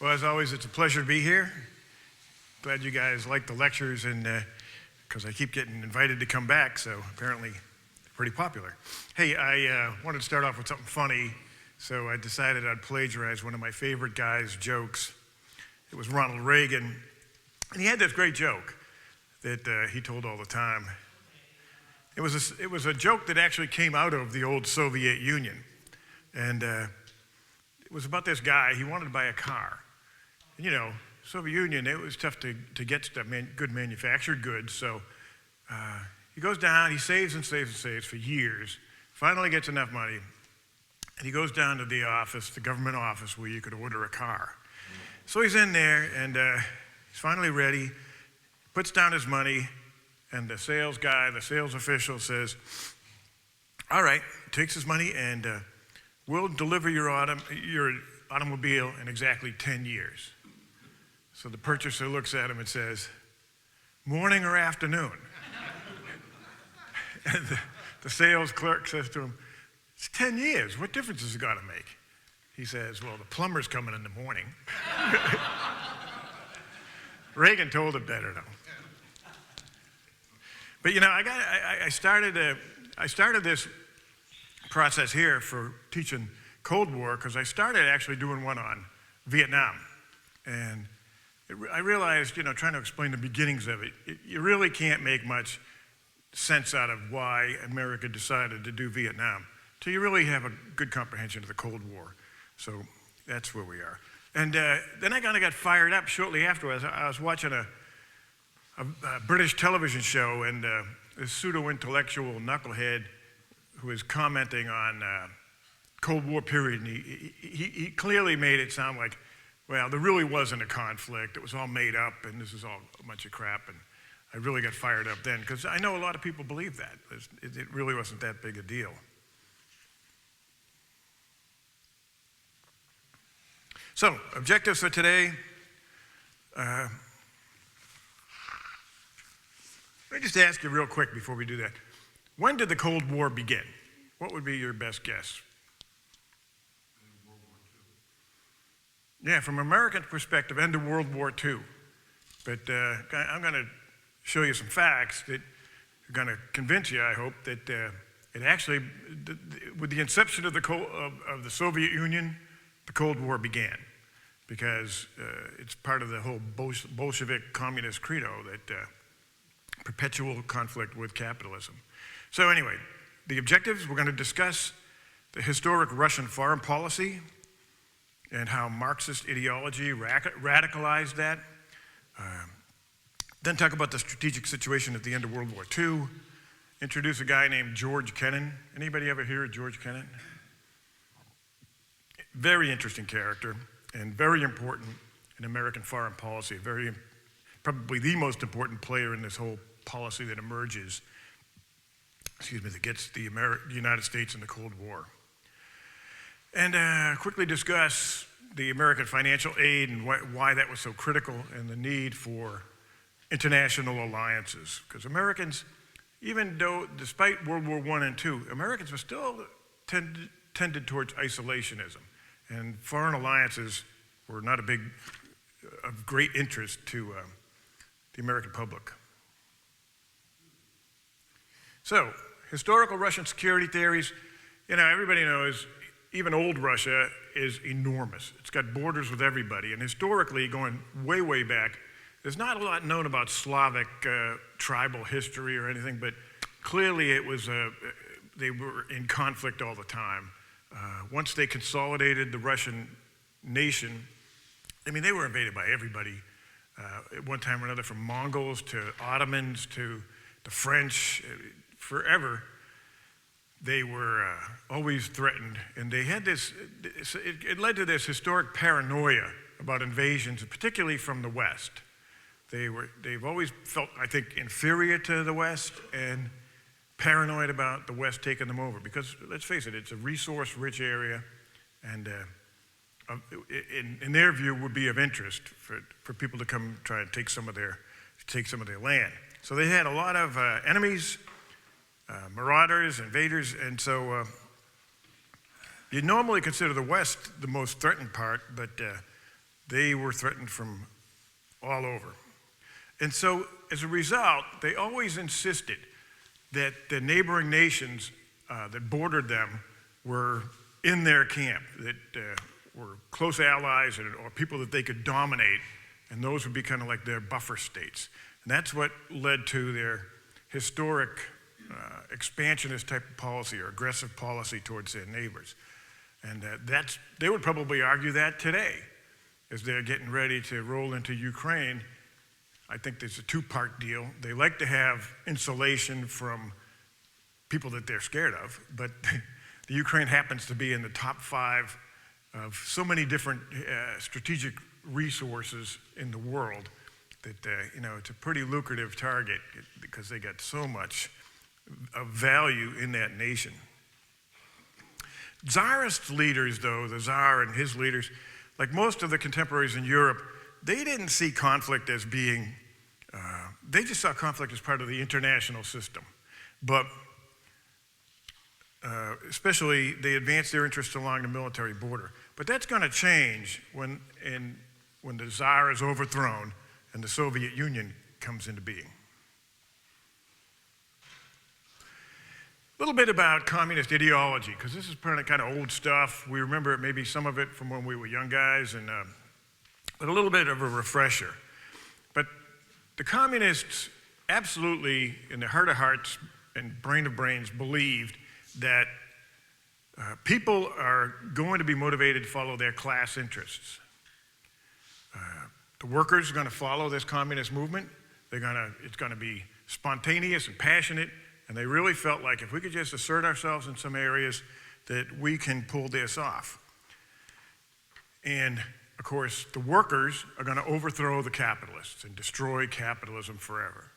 Well, as always, it's a pleasure to be here. Glad you guys like the lectures, and because I keep getting invited to come back, so apparently pretty popular. Hey, I wanted to start off with something funny, so I decided I'd plagiarize one of my favorite guys' jokes. It was Ronald Reagan, and he had this great joke that he told all the time. It was a joke that actually came out of the old Soviet Union, and it was about this guy. He wanted to buy a car. And, you know, Soviet Union, it was tough to get stuff, good manufactured goods. So he goes down, he saves and saves and saves for years, finally gets enough money, and he goes down to the office, the government office, where you could order a car. So he's in there, and he's finally ready, puts down his money, and the sales guy, the sales official says, all right, takes his money, and we'll deliver your automobile in exactly 10 years. So the purchaser looks at him and says, morning or afternoon? And the sales clerk says to him, it's 10 years. What difference has it got to make? He says, well, the plumber's coming in the morning. Reagan told it better, though. But, you know, I started this process here for teaching Cold War because I started actually doing one on Vietnam. And I realized, you know, trying to explain the beginnings of it, you really can't make much sense out of why America decided to do Vietnam till you really have a good comprehension of the Cold War. So that's where we are. And then I kind of got fired up shortly afterwards. I was watching a British television show, and this pseudo-intellectual knucklehead who was commenting on Cold War period, and he clearly made it sound like, well, there really wasn't a conflict. It was all made up, and this is all a bunch of crap. And I really got fired up then, because I know a lot of people believe that. It really wasn't that big a deal. So, objectives for today. Let me just ask you real quick before we do that. When did the Cold War begin? What would be your best guess? Yeah, from American perspective, end of World War II. But I'm going to show you some facts that are going to convince you, I hope, that it actually, with the inception of the Soviet Union, the Cold War began. Because it's part of the whole Bolshevik communist credo that perpetual conflict with capitalism. So anyway, the objectives, we're going to discuss the historic Russian foreign policy and how Marxist ideology radicalized that. Then talk about the strategic situation at the end of World War II. Introduce a guy named George Kennan. Anybody ever hear of George Kennan? Very interesting character and very important in American foreign policy. Probably the most important player in this whole policy that emerges, that gets the United States in the Cold War. And quickly discuss the American financial aid and why that was so critical and the need for international alliances. Because Americans, even though, despite World War I and II, Americans were still tended towards isolationism. And foreign alliances were not of great interest to the American public. So, historical Russian security theories. You know, everybody knows even old Russia is enormous. It's got borders with everybody. And historically, going way, way back, there's not a lot known about Slavic tribal history or anything, but clearly it was, they were in conflict all the time. Once they consolidated the Russian nation, I mean, they were invaded by everybody at one time or another, from Mongols to Ottomans to the French. Forever, they were always threatened, and they had this, it led to this historic paranoia about invasions, particularly from the West. They've always felt, I think, inferior to the West and paranoid about the West taking them over, because let's face it, it's a resource-rich area, and in their view would be of interest for people to come try and take some of their land. So they had a lot of enemies, marauders, invaders, and so you'd normally consider the West the most threatened part, but They were threatened from all over. And so, as a result, they always insisted that the neighboring nations that bordered them were in their camp, that were close allies or people that they could dominate, and those would be kind of like their buffer states. And that's what led to their historic expansionist type of policy or aggressive policy towards their neighbors. And they would probably argue that today as they're getting ready to roll into Ukraine. I think there's a two-part deal. They like to have insulation from people that they're scared of, but the Ukraine happens to be in the top 5 of so many different strategic resources in the world that it's a pretty lucrative target because they got so much of value in that nation. Tsarist leaders, though, the Tsar and his leaders, like most of the contemporaries in Europe, they didn't see conflict as being, they just saw conflict as part of the international system. But especially, they advanced their interests along the military border. But that's going to change when the Tsar is overthrown and the Soviet Union comes into being. A little bit about communist ideology, because this is kind of old stuff. We remember maybe some of it from when we were young guys, but a little bit of a refresher. But the communists absolutely, in their heart of hearts and brain of brains, believed that people are going to be motivated to follow their class interests. The workers are going to follow this communist movement. It's going to be spontaneous and passionate, and they really felt like if we could just assert ourselves in some areas, that we can pull this off. And of course, the workers are going to overthrow the capitalists and destroy capitalism forever.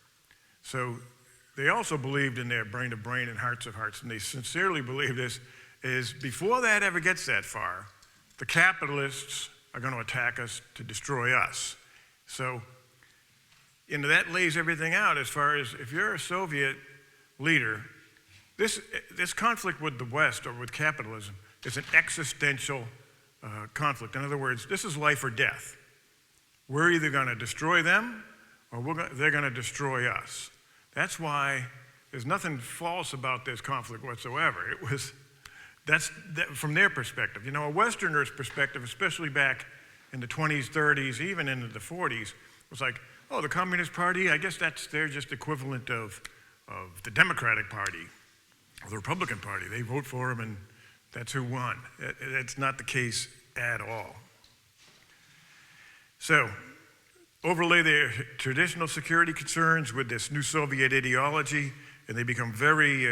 So they also believed in their brain of brain and hearts of hearts, and they sincerely believe this, is before that ever gets that far, the capitalists are going to attack us to destroy us. So, that lays everything out as far as if you're a Soviet leader, this conflict with the West or with capitalism is an existential conflict. In other words, this is life or death. We're either going to destroy them or they're going to destroy us. That's why there's nothing false about this conflict whatsoever. That's from their perspective. A Westerner's perspective, especially back in the 20s, 30s, even into the 40s, was like, oh, the Communist Party, I guess they're just equivalent of the Democratic Party or the Republican Party. They vote for them and that's who won. That's not the case at all. So, overlay their traditional security concerns with this new Soviet ideology, and they become very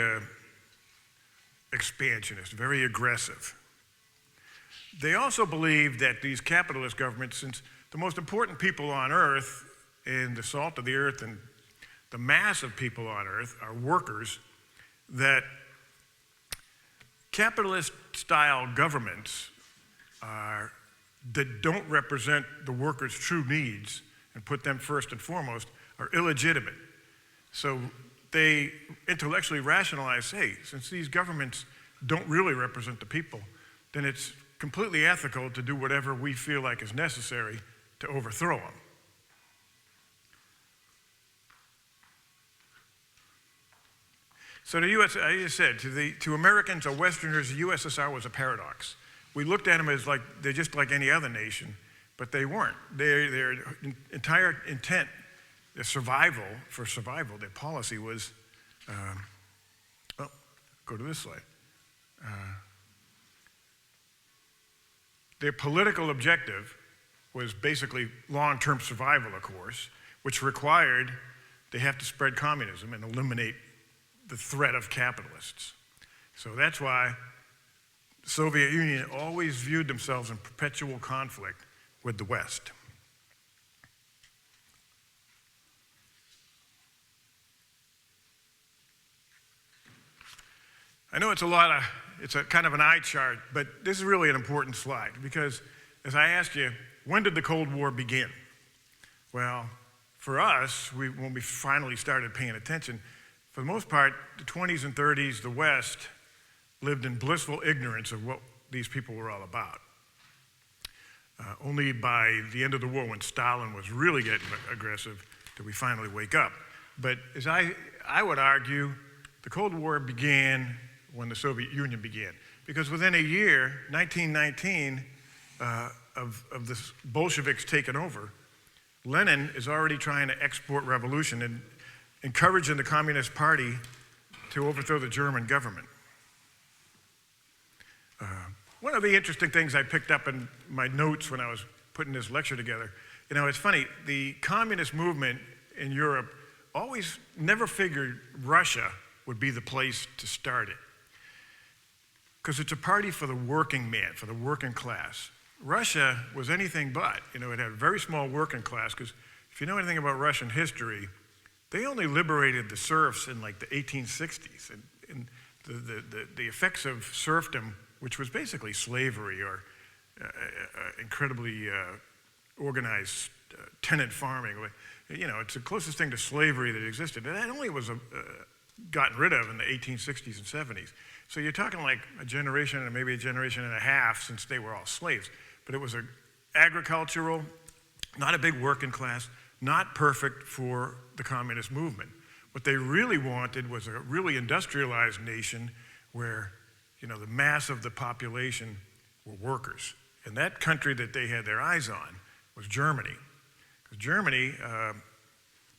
expansionist, very aggressive. They also believe that these capitalist governments, since the most important people on earth and the salt of the earth and the mass of people on earth are workers, that capitalist-style governments that don't represent the workers' true needs and put them first and foremost are illegitimate. So they intellectually rationalize, hey, since these governments don't really represent the people, then it's completely ethical to do whatever we feel like is necessary to overthrow them. So the U.S., I just said, to Americans or Westerners, the USSR was a paradox. We looked at them as like they're just like any other nation, but they weren't. Their entire intent, their survival, their policy was, go to this slide. Their political objective was basically long-term survival, of course, which required they have to spread communism and eliminate the threat of capitalists. So that's why the Soviet Union always viewed themselves in perpetual conflict with the West. I know it's a kind of an eye chart, but this is really an important slide because as I asked you, when did the Cold War begin? Well, for us, when we finally started paying attention, for the most part, the 20s and 30s, the West lived in blissful ignorance of what these people were all about. Only by the end of the war, when Stalin was really getting aggressive, did we finally wake up. But as I would argue, the Cold War began when the Soviet Union began. Because within a year, 1919, of the Bolsheviks taking over, Lenin is already trying to export revolution and encouraging the Communist Party to overthrow the German government. One of the interesting things I picked up in my notes when I was putting this lecture together, it's funny, the communist movement in Europe always never figured Russia would be the place to start it. Because it's a party for the working man, for the working class. Russia was anything but. It had a very small working class, because if you know anything about Russian history, they only liberated the serfs in like the 1860s. And the effects of serfdom, which was basically slavery or incredibly organized tenant farming, it's the closest thing to slavery that existed. And that only was gotten rid of in the 1860s and 70s. So you're talking like a generation and maybe a generation and a half since they were all slaves. But it was an agricultural, not a big working class, not perfect for the communist movement. What they really wanted was a really industrialized nation where, the mass of the population were workers. And that country that they had their eyes on was Germany. Because Germany, and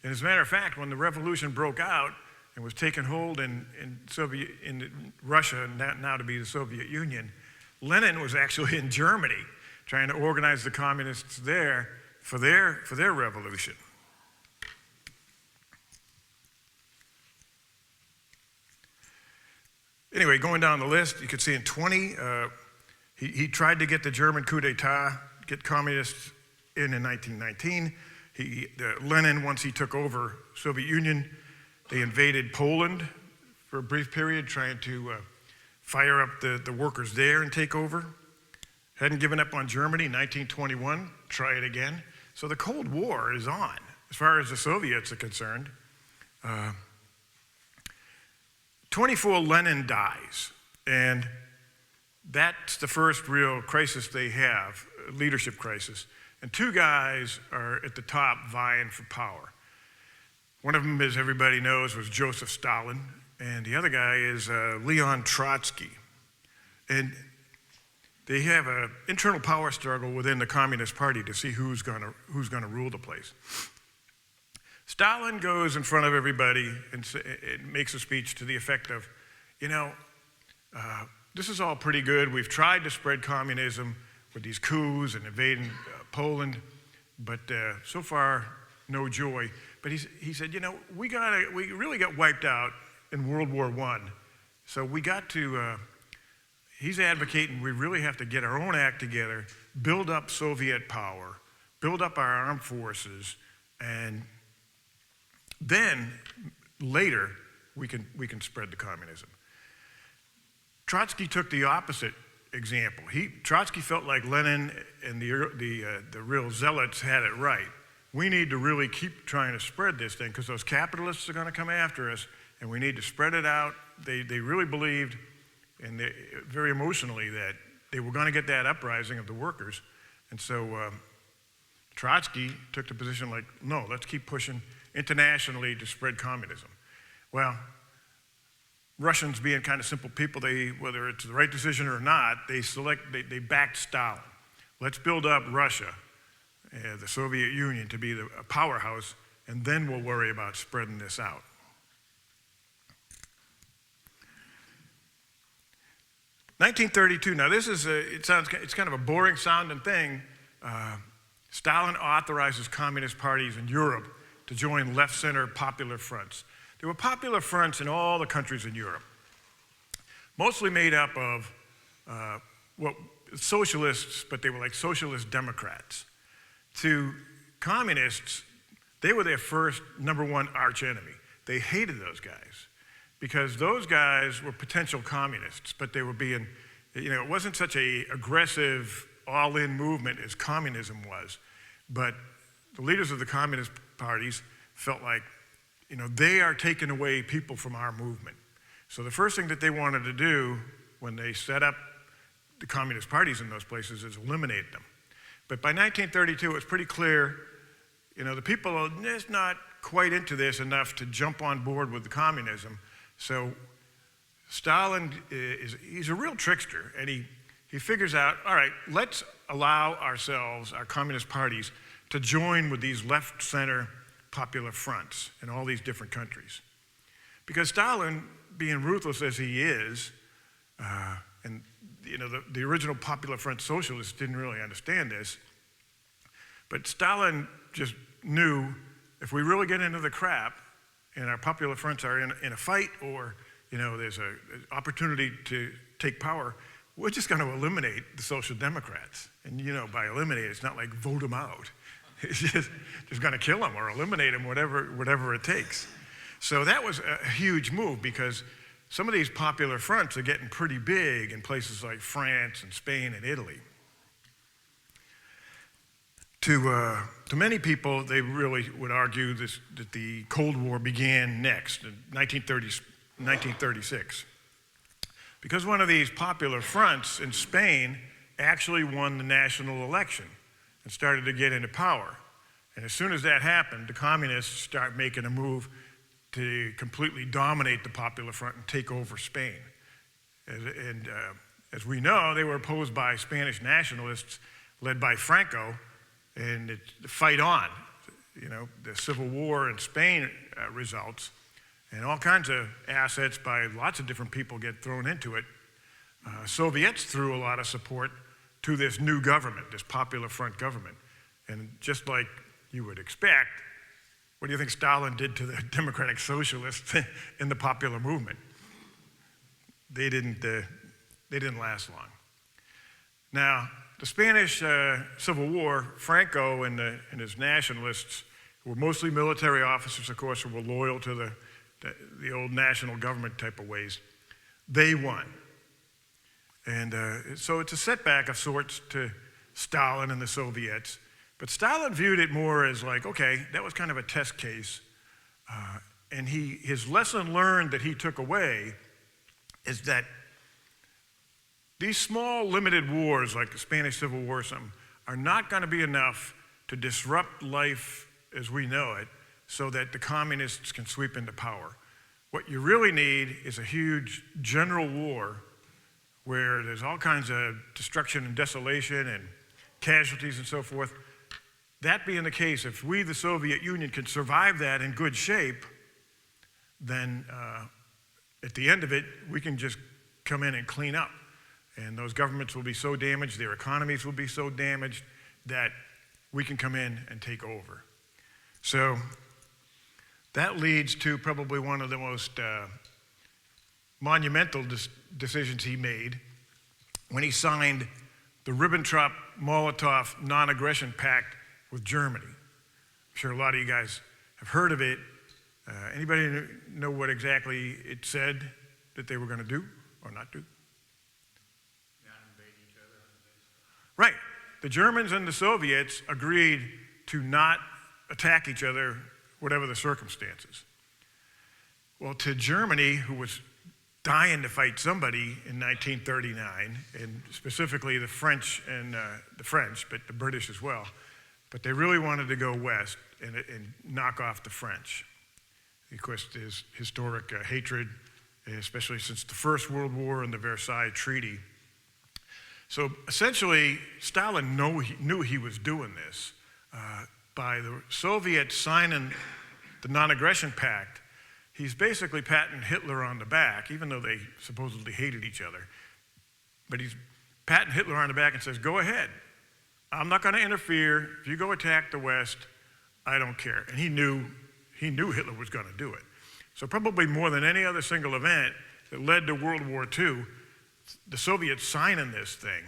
as a matter of fact, when the revolution broke out and was taking hold in Russia, now to be the Soviet Union, Lenin was actually in Germany trying to organize the communists there for their revolution. Anyway, going down the list, you can see in 20, he tried to get the German coup d'etat, get communists in 1919. Lenin, once he took over Soviet Union, they invaded Poland for a brief period, trying to fire up the workers there and take over. Hadn't given up on Germany, 1921, try it again. So the Cold War is on, as far as the Soviets are concerned. 24, Lenin dies, and that's the first real crisis they have, leadership crisis. And two guys are at the top vying for power. One of them, as everybody knows, was Joseph Stalin, and the other guy is Leon Trotsky. And they have an internal power struggle within the Communist Party to see who's gonna rule the place. Stalin goes in front of everybody and makes a speech to the effect of, this is all pretty good. We've tried to spread communism with these coups and invading Poland, but so far, no joy. But he said, we really got wiped out in World War I, so we got to, he's advocating we really have to get our own act together, build up Soviet power, build up our armed forces, and then later we can spread the communism. Trotsky took the opposite example. Trotsky felt like Lenin and the real zealots had it right. We need to really keep trying to spread this thing because those capitalists are going to come after us, and we need to spread it out. They really believed, and very emotionally, that they were going to get that uprising of the workers. And so Trotsky took the position like, no, let's keep pushing internationally to spread communism. Well, Russians being kind of simple people, whether it's the right decision or not, they backed Stalin. Let's build up Russia, the Soviet Union, to be a powerhouse, and then we'll worry about spreading this out. (1932). Now this is it's kind of a boring sounding thing. Stalin authorizes communist parties in Europe to join left-center popular fronts. There were popular fronts in all the countries in Europe, mostly made up of socialists, but they were like socialist Democrats. To communists, they were their first number one arch enemy. They hated those guys because those guys were potential communists, but they were being, it wasn't such an aggressive, all-in movement as communism was. But the leaders of the communist parties felt like, they are taking away people from our movement. So the first thing that they wanted to do when they set up the communist parties in those places is eliminate them. But by 1932, it was pretty clear, the people are just not quite into this enough to jump on board with the communism. So Stalin, he's a real trickster, and he figures out, all right, let's allow ourselves, our communist parties, to join with these left-center popular fronts in all these different countries. Because Stalin, being ruthless as he is, and the original Popular Front socialists didn't really understand this, but Stalin just knew if we really get into the crap and our popular fronts are in a fight or there's an opportunity to take power, we're just going to eliminate the Social Democrats. And by eliminate, it's not like vote them out. It's just going to kill them or eliminate them, whatever it takes. So that was a huge move because some of these popular fronts are getting pretty big in places like France and Spain and Italy. To many people, they really would argue that the Cold War began next, in 1936. Because one of these popular fronts in Spain actually won the national election and started to get into power. And as soon as that happened, the communists start making a move to completely dominate the Popular Front and take over Spain. As we know, they were opposed by Spanish nationalists led by Franco, and the fight on. The Civil War in Spain results, and all kinds of assets by lots of different people get thrown into it. Soviets threw a lot of support to this new government, this Popular Front government. And just like you would expect, what do you think Stalin did to the democratic socialists in the popular movement? They didn't last long. Now, the Spanish Civil War, Franco and his nationalists, who were mostly military officers, of course, who were loyal to the old national government type of ways, they won. And so it's a setback of sorts to Stalin and the Soviets. But Stalin viewed it more as like, okay, that was kind of a test case. And his lesson learned that he took away is that these small, limited wars, like the Spanish Civil War or something, are not going to be enough to disrupt life as we know it so that the communists can sweep into power. What you really need is a huge general war where there's all kinds of destruction and desolation and casualties and so forth. That being the case, if we, the Soviet Union, can survive that in good shape, then at the end of it, we can just come in and clean up. And those governments will be so damaged, their economies will be so damaged that we can come in and take over. So that leads to probably one of the most monumental decisions he made when he signed the Ribbentrop-Molotov non-aggression pact with Germany. I'm sure a lot of you guys have heard of it. Anybody know what exactly it said that they were going to do or not do? Right. The Germans and the Soviets agreed to not attack each other, whatever the circumstances. Well, to Germany, who was dying to fight somebody in 1939, and specifically the French, but the British as well, but they really wanted to go west and knock off the French. Of course, there's historic hatred, especially since the First World War and the Versailles Treaty. So essentially, Stalin knew he was doing this. By the Soviets signing the non-aggression pact, he's basically patting Hitler on the back, even though they supposedly hated each other. But he's patting Hitler on the back and says, go ahead. I'm not going to interfere. If you go attack the West, I don't care. And he knew Hitler was going to do it. So probably more than any other single event that led to World War II, the Soviets signing this thing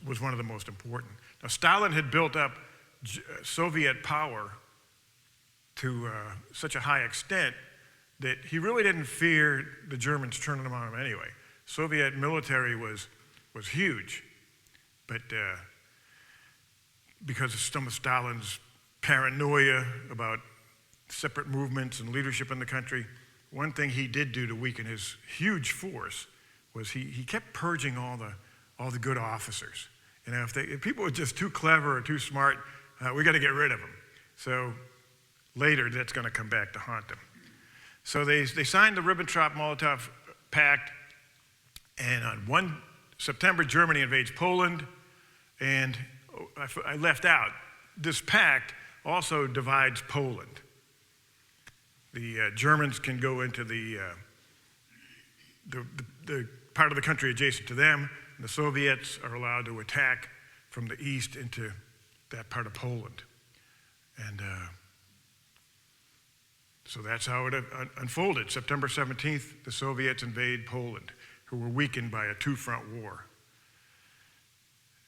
was one of the most important. Now, Stalin had built up Soviet power to such a high extent that he really didn't fear the Germans turning them on him anyway. Soviet military was huge, but because of some of Stalin's paranoia about separate movements and leadership in the country, one thing he did do to weaken his huge force was he kept purging all the good officers. If people are just too clever or too smart, we got to get rid of them. So later, that's going to come back to haunt them. So they signed the Ribbentrop-Molotov Pact, and on 1 September, Germany invades Poland, and I left out, this pact also divides Poland. The Germans can go into the part of the country adjacent to them, and the Soviets are allowed to attack from the east into that part of Poland. And so that's how it unfolded. September 17th, the Soviets invade Poland, who were weakened by a two-front war.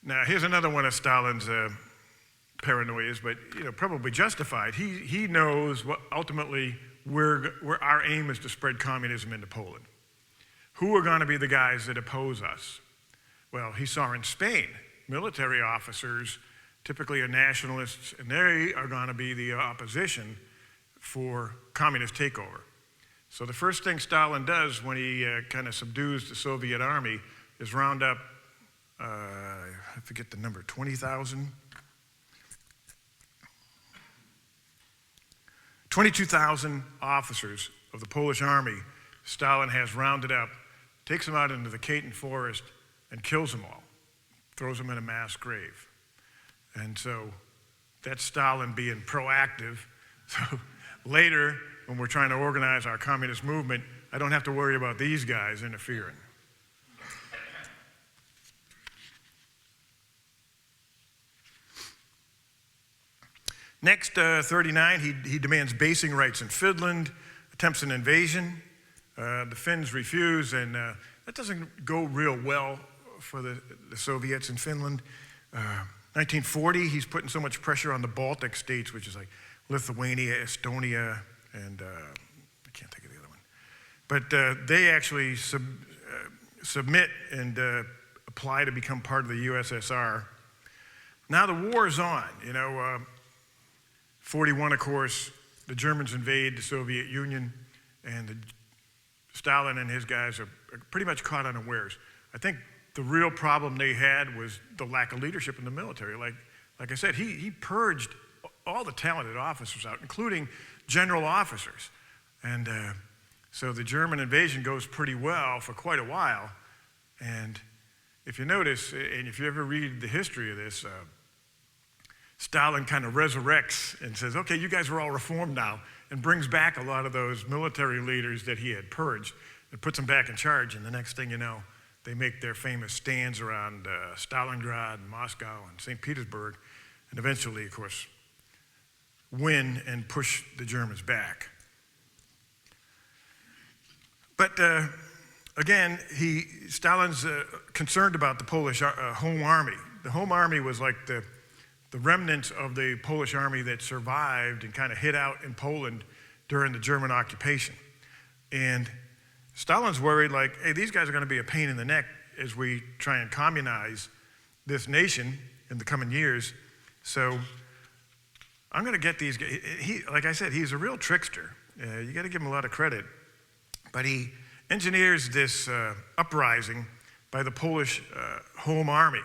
Now, here's another one of Stalin's paranoias, but probably justified. He knows what ultimately where our aim is to spread communism into Poland. Who are going to be the guys that oppose us? Well, he saw in Spain, military officers typically are nationalists, and they are going to be the opposition for communist takeover. So the first thing Stalin does when he kind of subdues the Soviet army is round up, I forget the number, 20,000? 22,000 officers of the Polish army Stalin has rounded up, takes them out into the Katyn forest, and kills them all, throws them in a mass grave. And so that's Stalin being proactive. So later, when we're trying to organize our communist movement, I don't have to worry about these guys interfering. Next, 39, he demands basing rights in Finland, attempts an invasion. The Finns refuse, and that doesn't go real well for the Soviets in Finland. 1940, he's putting so much pressure on the Baltic states, which is like Lithuania, Estonia, and I can't think of the other one. But they actually submit and apply to become part of the USSR. Now the war is on. 41, of course, the Germans invade the Soviet Union, and Stalin and his guys are pretty much caught unawares. I think the real problem they had was the lack of leadership in the military. Like I said, he purged all the talented officers out, including general officers. And so the German invasion goes pretty well for quite a while. And if you notice, and if you ever read the history of this, Stalin kind of resurrects and says, okay, you guys are all reformed now, and brings back a lot of those military leaders that he had purged and puts them back in charge. And the next thing you know, they make their famous stands around Stalingrad and Moscow and St. Petersburg, and eventually, of course, win and push the Germans back. But again, Stalin's concerned about the Polish home army. The home army was like the remnants of the Polish army that survived and kind of hid out in Poland during the German occupation. And Stalin's worried, like, hey, these guys are going to be a pain in the neck as we try and communize this nation in the coming years. So I'm going to get these guys. Like I said, he's a real trickster. You got to give him a lot of credit. But he engineers this uprising by the Polish home army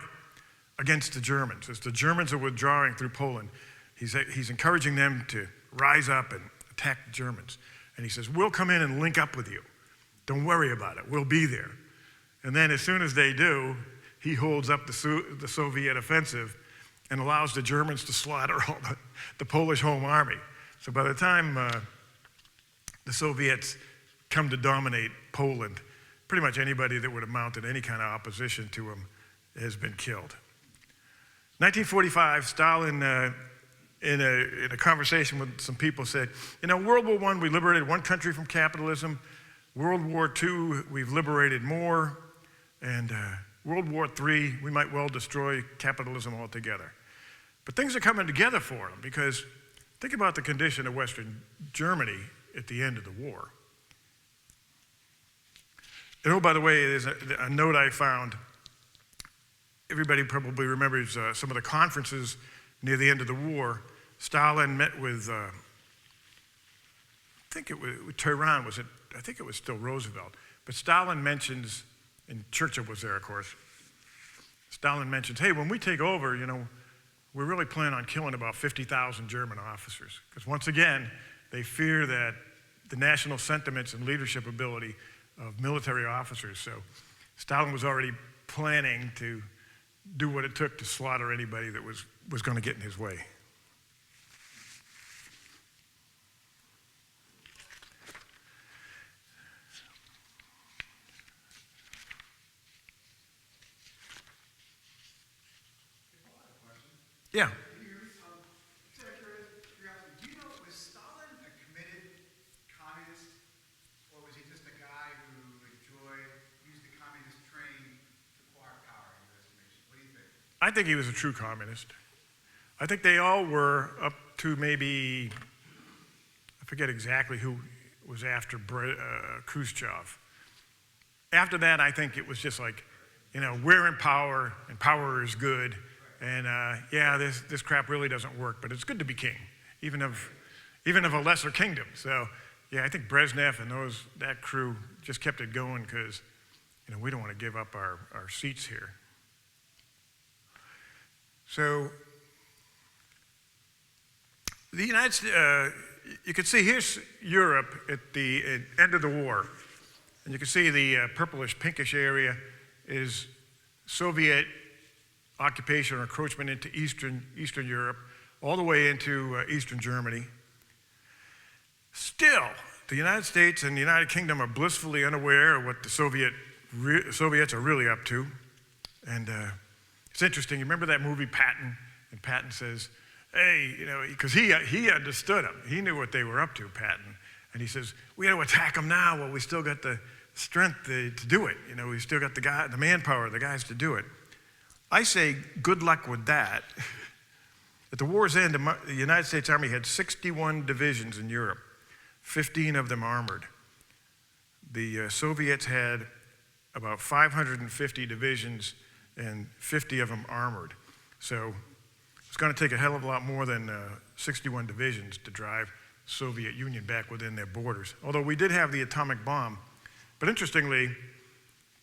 against the Germans. As the Germans are withdrawing through Poland, he's encouraging them to rise up and attack the Germans. And he says, we'll come in and link up with you. Don't worry about it. We'll be there. And then as soon as they do, he holds up the Soviet offensive and allows the Germans to slaughter all the Polish home army. So by the time the Soviets come to dominate Poland, pretty much anybody that would have mounted any kind of opposition to him has been killed. 1945, Stalin, in a conversation with some people, said, World War I, we liberated one country from capitalism. World War II, we've liberated more. And World War III, we might well destroy capitalism altogether. But things are coming together for him, because think about the condition of Western Germany at the end of the war. And oh, by the way, there's a note I found. Everybody probably remembers some of the conferences near the end of the war. Stalin met with, I think it was Tehran, I think it was still Roosevelt. But Stalin mentions, and Churchill was there, of course, Stalin mentions, hey, when we take over, we really plan on killing about 50,000 German officers. Because once again, they fear that the national sentiments and leadership ability of military officers. So Stalin was already planning to do what it took to slaughter anybody that was going to get in his way. Yeah. Do you know, was Stalin a committed communist, or was he just a guy who used the communist train to acquire power in your estimation? What do you think? I think he was a true communist. I think they all were up to maybe, I forget exactly who was after Khrushchev. After that, I think it was just like, we're in power and power is good. And this crap really doesn't work, but it's good to be king, even of a lesser kingdom. So yeah, I think Brezhnev and that crew just kept it going because we don't want to give up our seats here. So the United States, you can see here's Europe at the end of the war, and you can see the purplish pinkish area is Soviet occupation or encroachment into Eastern Europe, all the way into Eastern Germany. Still, the United States and the United Kingdom are blissfully unaware of what the Soviets are really up to. And it's interesting, you remember that movie Patton? And Patton says, hey, because he understood them. He knew what they were up to, Patton. And he says, we got to attack them now while we still got the strength to do it. We still got the manpower, the guys to do it. I say good luck with that. At the war's end, the United States Army had 61 divisions in Europe, 15 of them armored. The Soviets had about 550 divisions and 50 of them armored. So it's going to take a hell of a lot more than 61 divisions to drive the Soviet Union back within their borders. Although we did have the atomic bomb. But interestingly,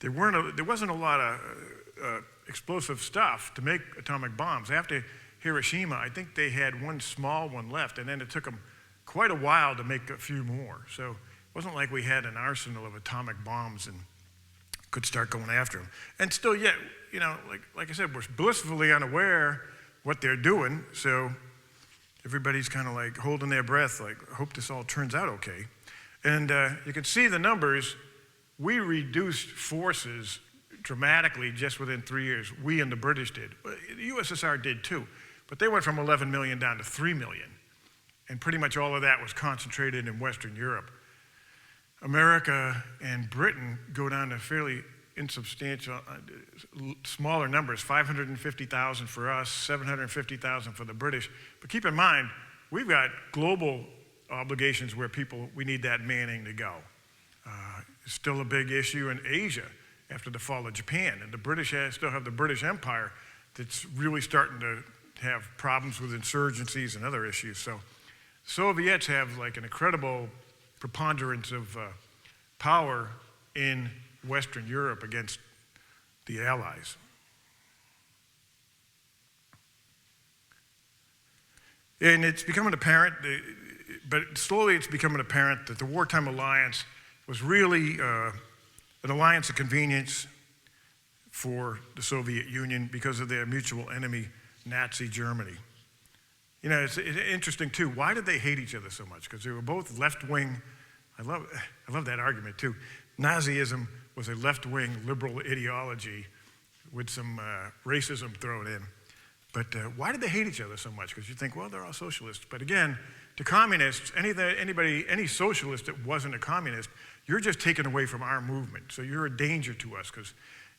there wasn't a lot of explosive stuff to make atomic bombs. After Hiroshima, I think they had one small one left, and then it took them quite a while to make a few more. So it wasn't like we had an arsenal of atomic bombs and could start going after them. And still yet, like I said, we're blissfully unaware what they're doing, so everybody's kind of like holding their breath, like, hope this all turns out okay. And you can see the numbers. We reduced forces dramatically just within 3 years. We and the British did. The USSR did too, but they went from 11 million down to 3 million. And pretty much all of that was concentrated in Western Europe. America and Britain go down to fairly insubstantial, smaller numbers, 550,000 for us, 750,000 for the British. But keep in mind, we've got global obligations where we need that manning to go. It's still a big issue in Asia after the fall of Japan. And the British still have the British Empire that's really starting to have problems with insurgencies and other issues. So Soviets have like an incredible preponderance of power in Western Europe against the Allies. And it's becoming apparent, but slowly it's becoming apparent that the wartime alliance was really an alliance of convenience for the Soviet Union because of their mutual enemy, Nazi Germany. It's interesting too. Why did they hate each other so much? Because they were both left-wing. I love that argument too. Nazism was a left-wing liberal ideology with some racism thrown in. But why did they hate each other so much? Because you think, well, they're all socialists. But again, to communists, any socialist that wasn't a communist, you're just taken away from our movement. So you're a danger to us because,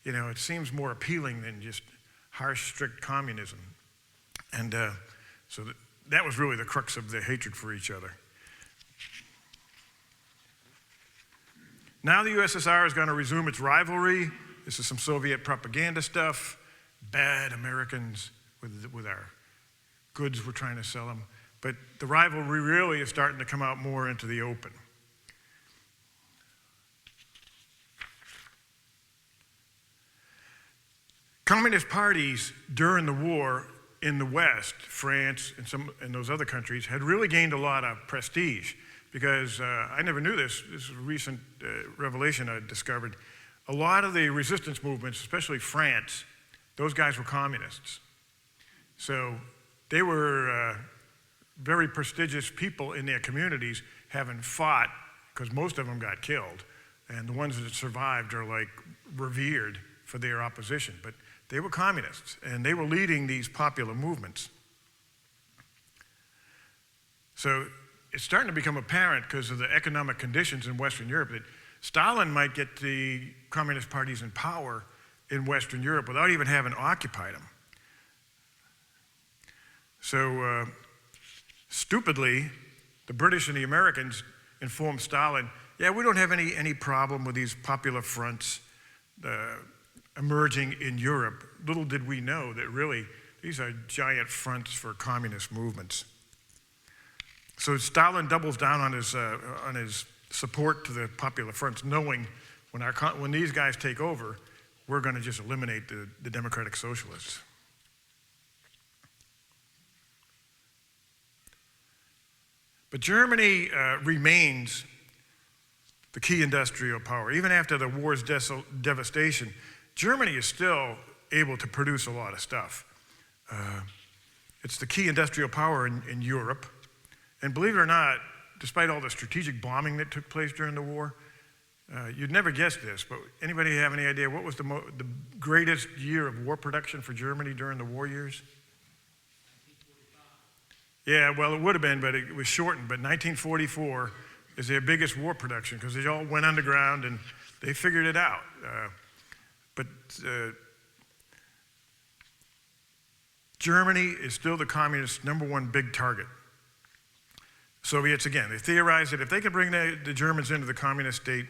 it seems more appealing than just harsh, strict communism. And so that was really the crux of their hatred for each other. Now the USSR is going to resume its rivalry. This is some Soviet propaganda stuff. Bad Americans with our goods we're trying to sell them. But the rivalry really is starting to come out more into the open. Communist parties during the war in the West, France and those other countries, had really gained a lot of prestige because I never knew this. This is a recent revelation I discovered. A lot of the resistance movements, especially France, those guys were communists. So they were very prestigious people in their communities, having fought, because most of them got killed. And the ones that survived are like revered for their opposition. But they were communists, and they were leading these popular movements. So it's starting to become apparent because of the economic conditions in Western Europe that Stalin might get the communist parties in power in Western Europe without even having occupied them. So stupidly, the British and the Americans informed Stalin, yeah, we don't have any problem with these popular fronts emerging in Europe. Little did we know that really these are giant fronts for communist movements. So Stalin doubles down on his support to the popular fronts, knowing when these guys take over, we're going to just eliminate the democratic socialists. But Germany remains the key industrial power. Even after the war's devastation, Germany is still able to produce a lot of stuff. It's the key industrial power in Europe. And believe it or not, despite all the strategic bombing that took place during the war, you'd never guess this, but anybody have any idea what was the greatest year of war production for Germany during the war years? Yeah, well, it would have been, but it was shortened. But 1944 is their biggest war production because they all went underground and they figured it out. But Germany is still the communists' #1 big target. Soviets, again, they theorized that if they could bring the Germans into the communist state,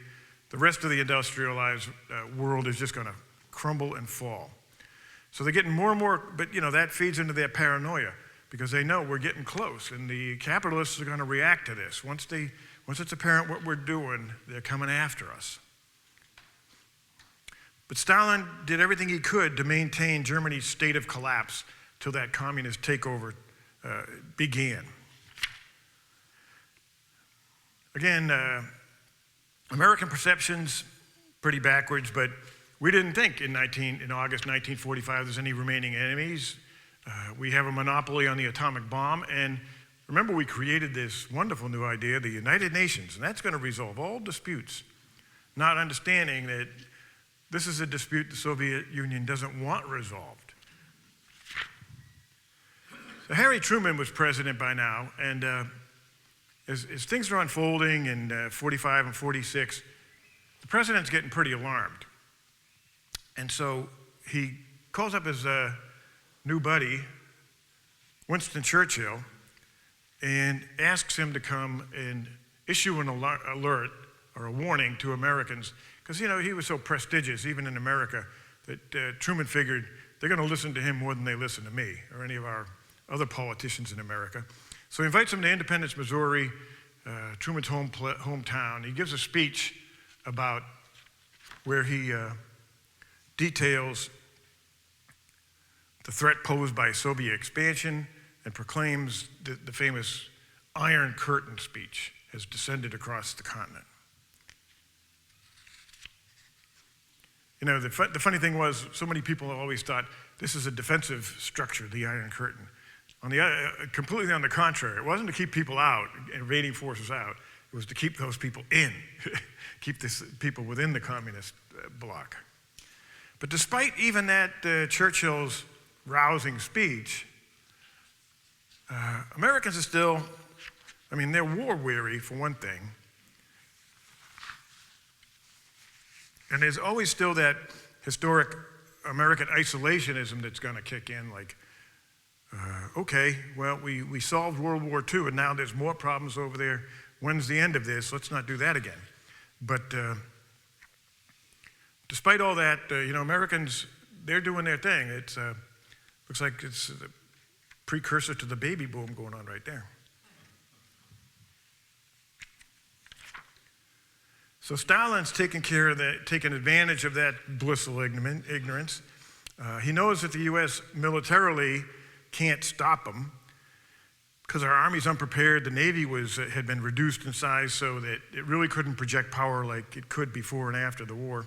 the rest of the industrialized world is just going to crumble and fall. So they're getting more and more, but that feeds into their paranoia because they know we're getting close and the capitalists are going to react to this. Once it's apparent what we're doing, they're coming after us. But Stalin did everything he could to maintain Germany's state of collapse till that communist takeover began. Again, American perception's pretty backwards, but we didn't think in August 1945 there's any remaining enemies. We have a monopoly on the atomic bomb, and remember we created this wonderful new idea, the United Nations, and that's going to resolve all disputes, not understanding that this is a dispute the Soviet Union doesn't want resolved. So Harry Truman was president by now, and as things are unfolding in 45 and 46, the president's getting pretty alarmed. And so he calls up his new buddy, Winston Churchill, and asks him to come and issue an alert or a warning to Americans, because he was so prestigious, even in America, that Truman figured they're going to listen to him more than they listen to me or any of our other politicians in America. So he invites him to Independence, Missouri, Truman's hometown. He gives a speech about where he details the threat posed by Soviet expansion and proclaims the famous Iron Curtain speech has descended across the continent. The funny thing was, so many people always thought this is a defensive structure, the Iron Curtain. Completely on the contrary, it wasn't to keep people out, invading forces out. It was to keep those people in, keep these people within the communist bloc. But despite even that Churchill's rousing speech, Americans are still, they're war weary for one thing. And there's always still that historic American isolationism that's going to kick in, like, okay, well, we solved World War II, and now there's more problems over there. When's the end of this? Let's not do that again. But despite all that, Americans, they're doing their thing. It looks like it's a precursor to the baby boom going on right there. So Stalin's taking advantage of that blissful ignorance, He knows that the U.S. militarily can't stop him because our army's unprepared. The Navy had been reduced in size so that it really couldn't project power like it could before and after the war.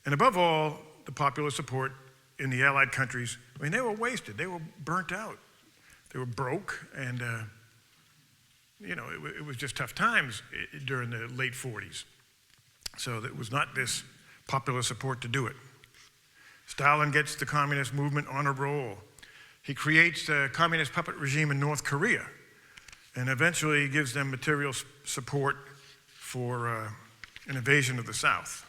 And above all, the popular support in the Allied countries, I mean, they were wasted. They were burnt out. They were broke, and it was just tough times during the late 40s. So it was not this popular support to do it. Stalin gets the communist movement on a roll. He creates a communist puppet regime in North Korea and eventually gives them material support for an invasion of the South.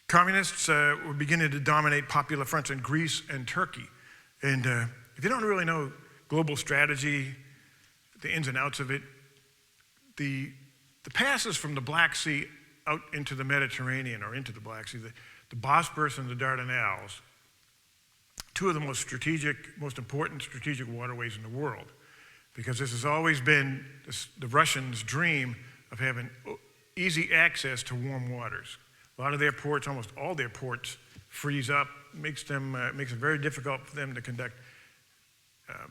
Communists were beginning to dominate popular fronts in Greece and Turkey. And if you don't really know global strategy, the ins and outs of it, the passes from the Black Sea out into the Mediterranean or into the Black Sea, the Bosporus and the Dardanelles, two of the most important strategic waterways in the world, because this has always been the Russians' dream of having easy access to warm waters. A lot of their ports, almost all their ports, freeze up, makes it very difficult for them to conduct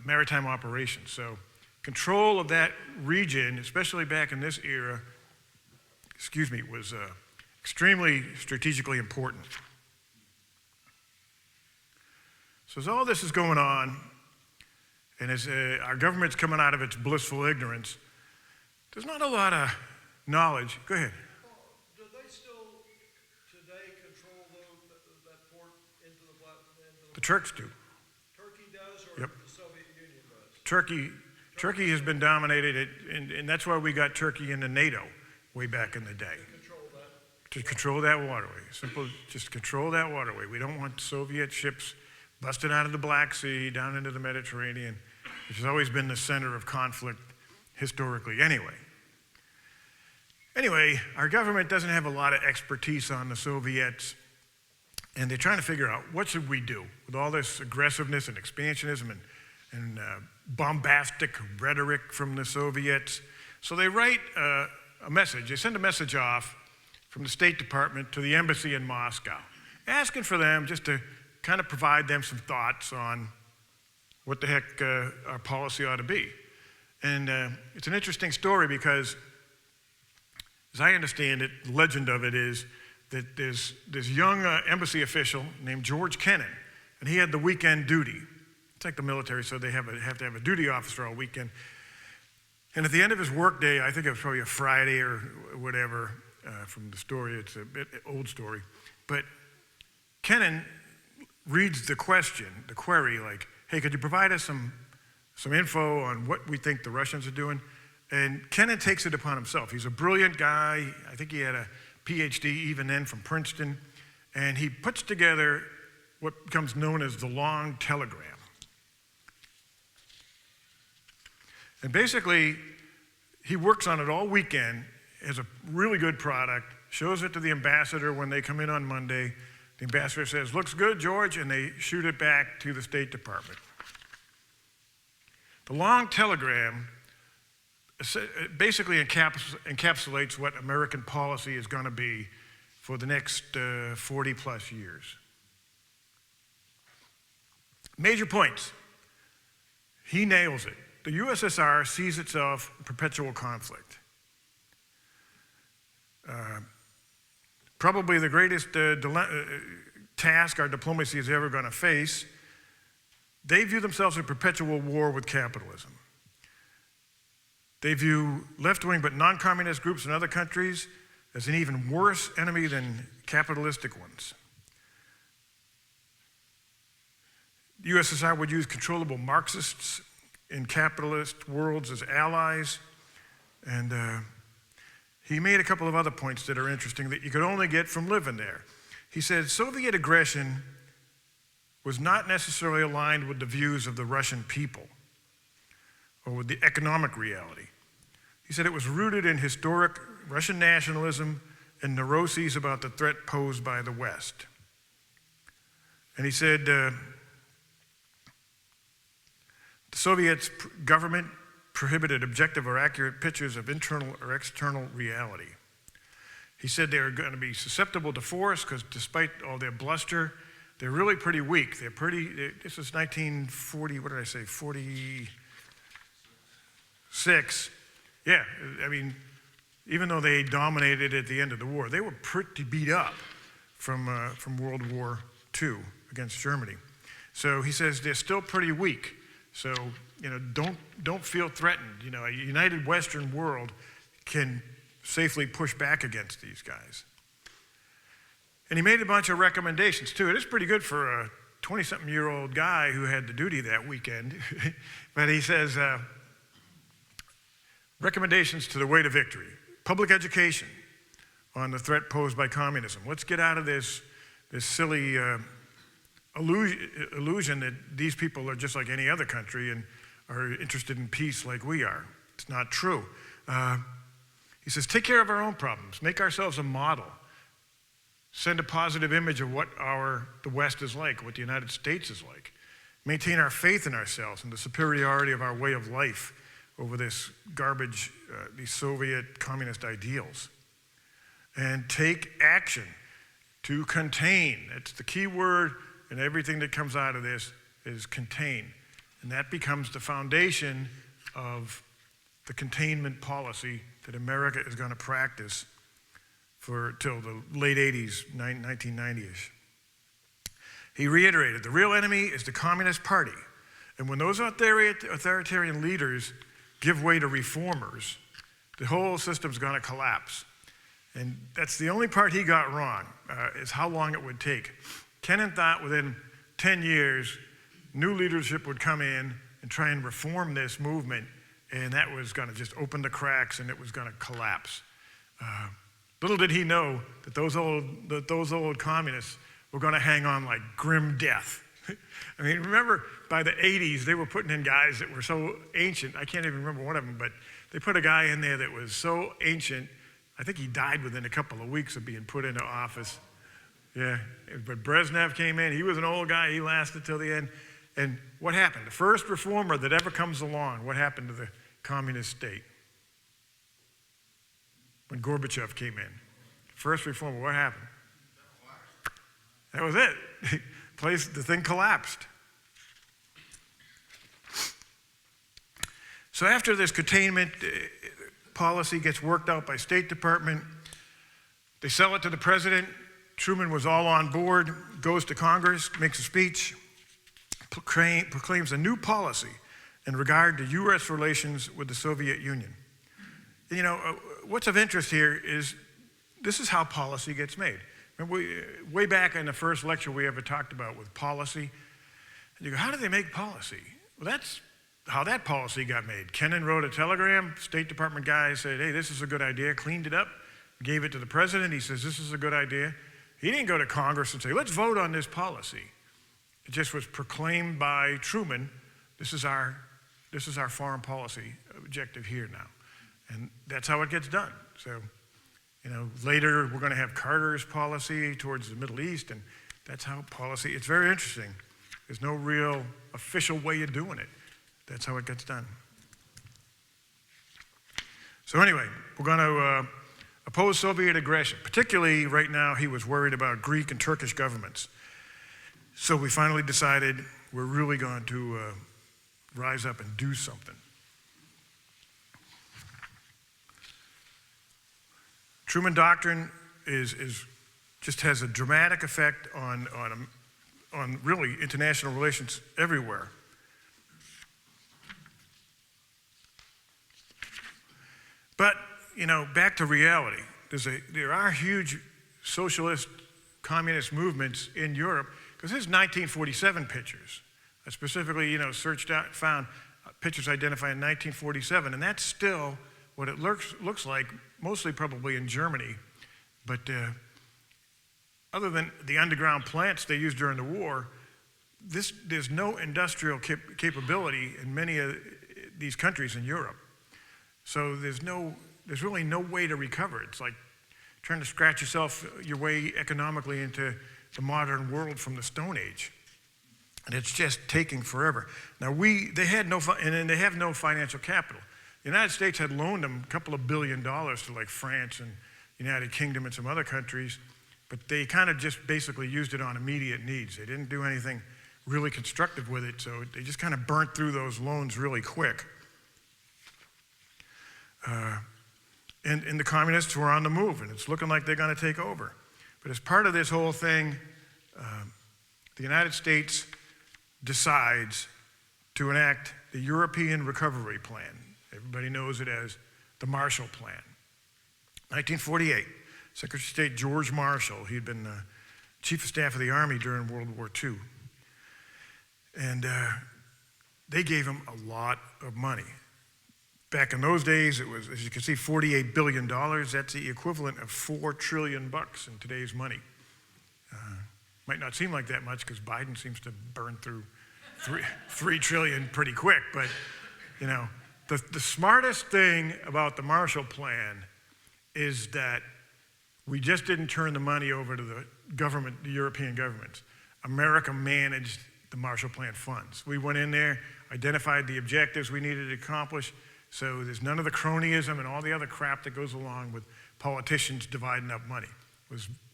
maritime operations. So control of that region, especially back in this era, was extremely strategically important. So as all this is going on, and as our government's coming out of its blissful ignorance, there's not a lot of knowledge. Go ahead. Do they still today control that port into the Black? The Turks do. Turkey does, or Yep. the Soviet Union does? Turkey has been dominated, and that's why we got Turkey into NATO way back in the day. To control that waterway. Simple, just control that waterway. We don't want Soviet ships busted out of the Black Sea down into the Mediterranean, which has always been the center of conflict historically anyway. Anyway, our government doesn't have a lot of expertise on the Soviets, and they're trying to figure out what should we do with all this aggressiveness and expansionism and bombastic rhetoric from the Soviets. So they write a message. They send a message off from the State Department to the embassy in Moscow, asking for them just to kind of provide them some thoughts on what the heck our policy ought to be. And it's an interesting story because, as I understand it, the legend of it is that there's this young embassy official named George Kennan, and he had the weekend duty. It's like the military, so they have to have a duty officer all weekend. And at the end of his workday, I think it was probably a Friday or whatever, from the story, it's a bit old story, but Kennan reads the query, like, hey, could you provide us some info on what we think the Russians are doing? And Kennan takes it upon himself. He's a brilliant guy. I think he had a PhD even then from Princeton, and he puts together what becomes known as the long telegram. And basically, he works on it all weekend, has a really good product, shows it to the ambassador when they come in on Monday. The ambassador says, looks good, George, and they shoot it back to the State Department. The long telegram basically encapsulates what American policy is going to be for the next 40 plus years. Major points. He nails it. The USSR sees itself in perpetual conflict. Probably the greatest task our diplomacy is ever going to face. They view themselves in perpetual war with capitalism. They view left-wing but non-communist groups in other countries as an even worse enemy than capitalistic ones. The USSR would use controllable Marxists in capitalist worlds as allies, and he made a couple of other points that are interesting that you could only get from living there. He said Soviet aggression was not necessarily aligned with the views of the Russian people or with the economic reality. He said it was rooted in historic Russian nationalism and neuroses about the threat posed by the West. And he said the Soviet government prohibited objective or accurate pictures of internal or external reality. He said they're going to be susceptible to force because despite all their bluster, they're really pretty weak. This was 1940, what did I say, 46. Yeah, I mean, even though they dominated at the end of the war, they were pretty beat up from World War II against Germany. So he says they're still pretty weak. So, don't feel threatened. A united Western world can safely push back against these guys. And he made a bunch of recommendations too. It is pretty good for a 20-something-year-old guy who had the duty that weekend. But he says, recommendations to the way to victory. Public education on the threat posed by communism. Let's get out of this silly illusion that these people are just like any other country and are interested in peace like we are. It's not true. He says, take care of our own problems. Make ourselves a model. Send a positive image of what the West is like, what the United States is like. Maintain our faith in ourselves and the superiority of our way of life over this garbage, these Soviet communist ideals. And take action to contain. That's the key word, and everything that comes out of this is contain. And that becomes the foundation of the containment policy that America is going to practice till the late 80s, 1990-ish. He reiterated, the real enemy is the Communist Party. And when those authoritarian leaders give way to reformers, the whole system's going to collapse. And that's the only part he got wrong, is how long it would take. Kennan thought within 10 years, new leadership would come in and try and reform this movement, and that was going to just open the cracks and it was going to collapse. Little did he know that those old communists were going to hang on like grim death. I mean, remember by the 80s, they were putting in guys that were so ancient. I can't even remember one of them, but they put a guy in there that was so ancient. I think he died within a couple of weeks of being put into office. Yeah, but Brezhnev came in. He was an old guy. He lasted till the end. And what happened? The first reformer that ever comes along, what happened to the communist state? When Gorbachev came in. First reformer, what happened? That was it. The thing collapsed. So after this containment policy gets worked out by State Department, they sell it to the president. Truman was all on board, goes to Congress, makes a speech, proclaims a new policy in regard to U.S. relations with the Soviet Union. What's of interest here is this is how policy gets made. Remember, way back in the first lecture we ever talked about with policy, and you go, how do they make policy? Well, that's how that policy got made. Kennan wrote a telegram, State Department guy said, hey, this is a good idea, cleaned it up, gave it to the president. He says, this is a good idea. He didn't go to Congress and say, let's vote on this policy. It just was proclaimed by Truman, this is our foreign policy objective here now. And that's how it gets done. So, later we're going to have Carter's policy towards the Middle East, and that's how policy, it's very interesting. There's no real official way of doing it. That's how it gets done. So anyway, we're going to oppose Soviet aggression. Particularly right now, he was worried about Greek and Turkish governments. So we finally decided we're really going to rise up and do something. Truman Doctrine just has a dramatic effect on really international relations everywhere. But, back to reality. There are huge socialist, communist movements in Europe, because there's 1947 pictures. I specifically, searched out, found pictures identified in 1947, and that's still what it looks like, mostly probably in Germany. But other than the underground plants they used during the war, there's no industrial capability in many of these countries in Europe. So there's really no way to recover. It's like trying to scratch your way economically into the modern world from the Stone Age. And it's just taking forever. Now they have no financial capital. The United States had loaned them a couple of $1 billion to like France and United Kingdom and some other countries, but they kind of just basically used it on immediate needs. They didn't do anything really constructive with it, so they just kind of burnt through those loans really quick. And the communists were on the move, and it's looking like they're going to take over. But as part of this whole thing, the United States decides to enact the European Recovery Plan. Everybody knows it as the Marshall Plan. 1948, Secretary of State George Marshall, he had been Chief of Staff of the Army during World War II. And they gave him a lot of money. Back in those days, it was, as you can see, $48 billion. That's the equivalent of $4 trillion in today's money. Might not seem like that much because Biden seems to burn through $3 trillion pretty quick. But, you know, the smartest thing about the Marshall Plan is that we just didn't turn the money over to the government, the European governments. America managed the Marshall Plan funds. We went in there, identified the objectives we needed to accomplish, so there's none of the cronyism and all the other crap that goes along with politicians dividing up money.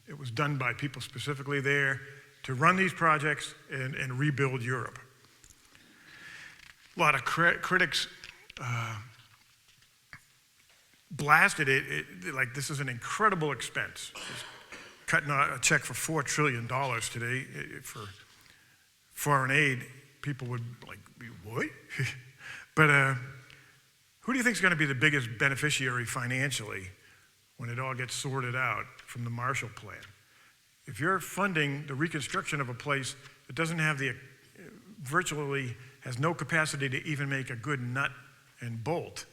It was done by people specifically there to run these projects and rebuild Europe. A lot of critics blasted it like this is an incredible expense. Just cutting a check for $4 trillion today for foreign aid, people would like, what? But who do you think is going to be the biggest beneficiary financially when it all gets sorted out from the Marshall Plan? If you're funding the reconstruction of a place that doesn't have virtually has no capacity to even make a good nut and bolt,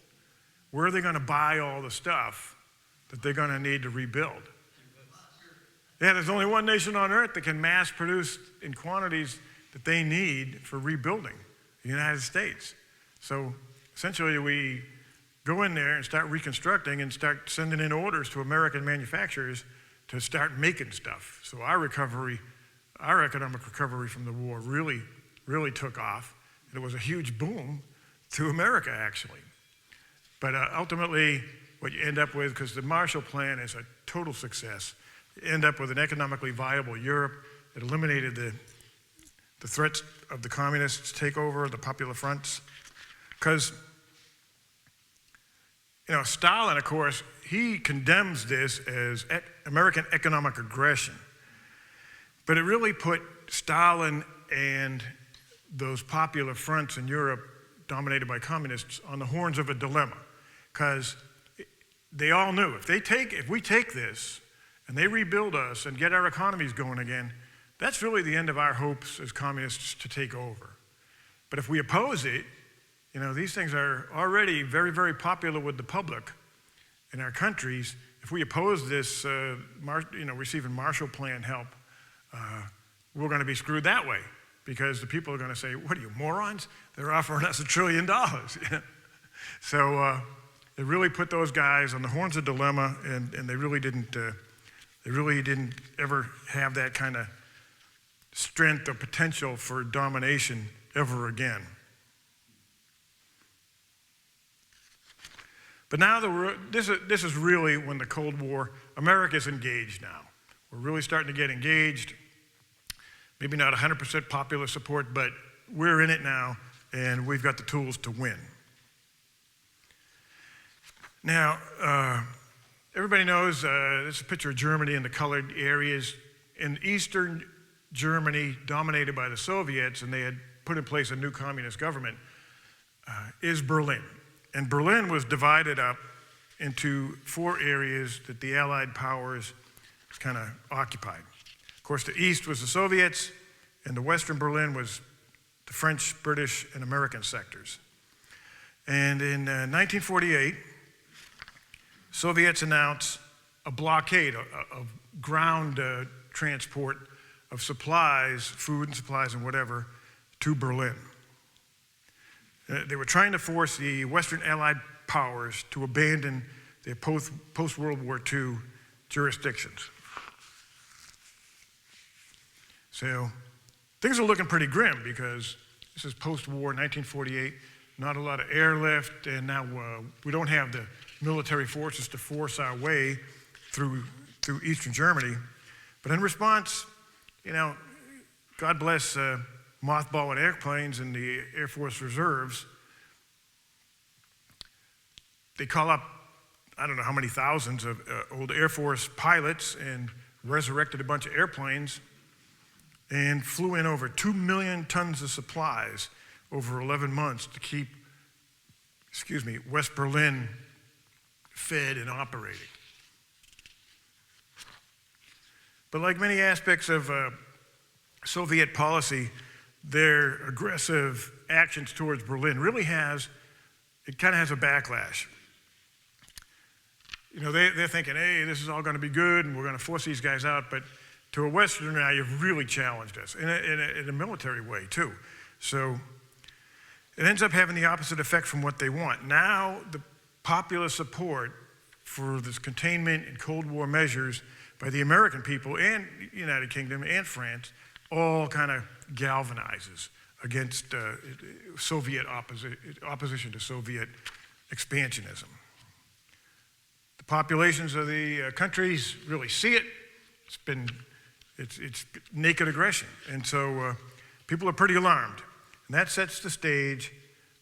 where are they going to buy all the stuff that they're going to need to rebuild? Yeah, there's only one nation on earth that can mass produce in quantities that they need for rebuilding, the United States. So essentially we go in there and start reconstructing and start sending in orders to American manufacturers to start making stuff. So our economic recovery from the war really took off. And it was a huge boom to America, actually. But ultimately, what you end up with, because the Marshall Plan is a total success, you end up with an economically viable Europe that eliminated the threats of the communists' takeover, the popular fronts. Because, you know, Stalin, of course, he condemns this as American economic aggression. But it really put Stalin and those popular fronts in Europe dominated by communists on the horns of a dilemma. Because they all knew if we take this and they rebuild us and get our economies going again, that's really the end of our hopes as communists to take over. But if we oppose it, you know, these things are already very, very popular with the public in our countries. If we oppose this, receiving Marshall Plan help, we're going to be screwed that way because the people are going to say, what are you, morons? They're offering us $1 trillion. So it really put those guys on the horns of dilemma, and they really didn't ever have that kind of strength or potential for domination ever again. But now this is really when the Cold War, America's engaged now. We're really starting to get engaged. Maybe not 100% popular support, but we're in it now, and we've got the tools to win. Now, everybody knows this is a picture of Germany and the colored areas. In Eastern Germany, dominated by the Soviets, and they had put in place a new communist government, is Berlin. And Berlin was divided up into 4 areas that the Allied powers kind of occupied. Of course, the east was the Soviets, and the western Berlin was the French, British, and American sectors. And in 1948, Soviets announced a blockade of ground transport of supplies, food and supplies and whatever, to Berlin. They were trying to force the Western Allied powers to abandon their post-World War II jurisdictions. So things are looking pretty grim because this is post-war 1948, not a lot of airlift, and now we don't have the military forces to force our way through Eastern Germany. But in response, God bless mothballing airplanes and the Air Force reserves. They call up, I don't know how many thousands of old Air Force pilots and resurrected a bunch of airplanes and flew in over 2 million tons of supplies over 11 months to keep, West Berlin fed and operating. But like many aspects of Soviet policy, their aggressive actions towards Berlin really kind of has a backlash. They're thinking, hey, this is all going to be good and we're going to force these guys out, but to a Westerner now, you've really challenged us in a military way too. So it ends up having the opposite effect from what they want. Now the popular support for this containment and Cold War measures by the American people and United Kingdom and France all kind of galvanizes against Soviet opposition to Soviet expansionism. The populations of the countries really see it. It's naked aggression. And so people are pretty alarmed. And that sets the stage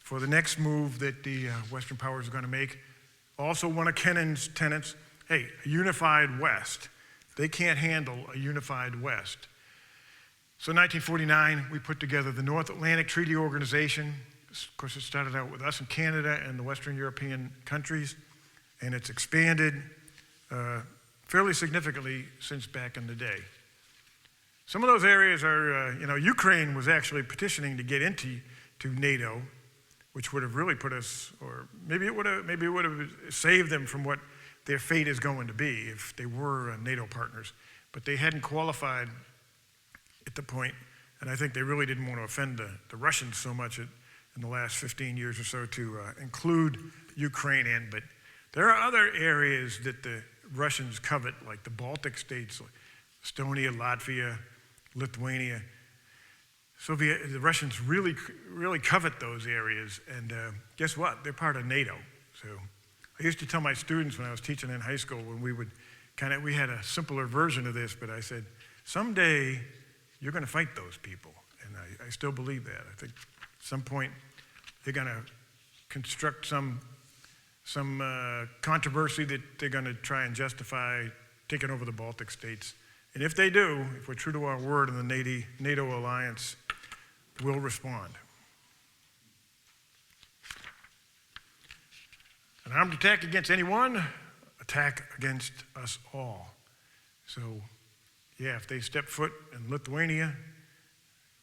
for the next move that the Western powers are going to make. Also one of Kennan's tenets, hey, a unified West. They can't handle a unified West. So in 1949, we put together the North Atlantic Treaty Organization. Of course, it started out with us in Canada and the Western European countries, and it's expanded fairly significantly since back in the day. Some of those areas are, Ukraine was actually petitioning to get into NATO, which would have really put us, or maybe it would have saved them from what their fate is going to be if they were NATO partners. But they hadn't qualified at the point, and I think they really didn't want to offend the Russians so much in the last 15 years or so to include Ukraine in. But there are other areas that the Russians covet, like the Baltic states, like Estonia, Latvia, Lithuania. The Russians really, really covet those areas, and guess what? They're part of NATO. So I used to tell my students when I was teaching in high school, when we had a simpler version of this, but I said, someday you're going to fight those people, and I still believe that. I think at some point they're going to construct some controversy that they're going to try and justify taking over the Baltic states. And if they do, if we're true to our word in the NATO alliance, we'll respond. An armed attack against anyone, attack against us all. So, yeah, if they step foot in Lithuania,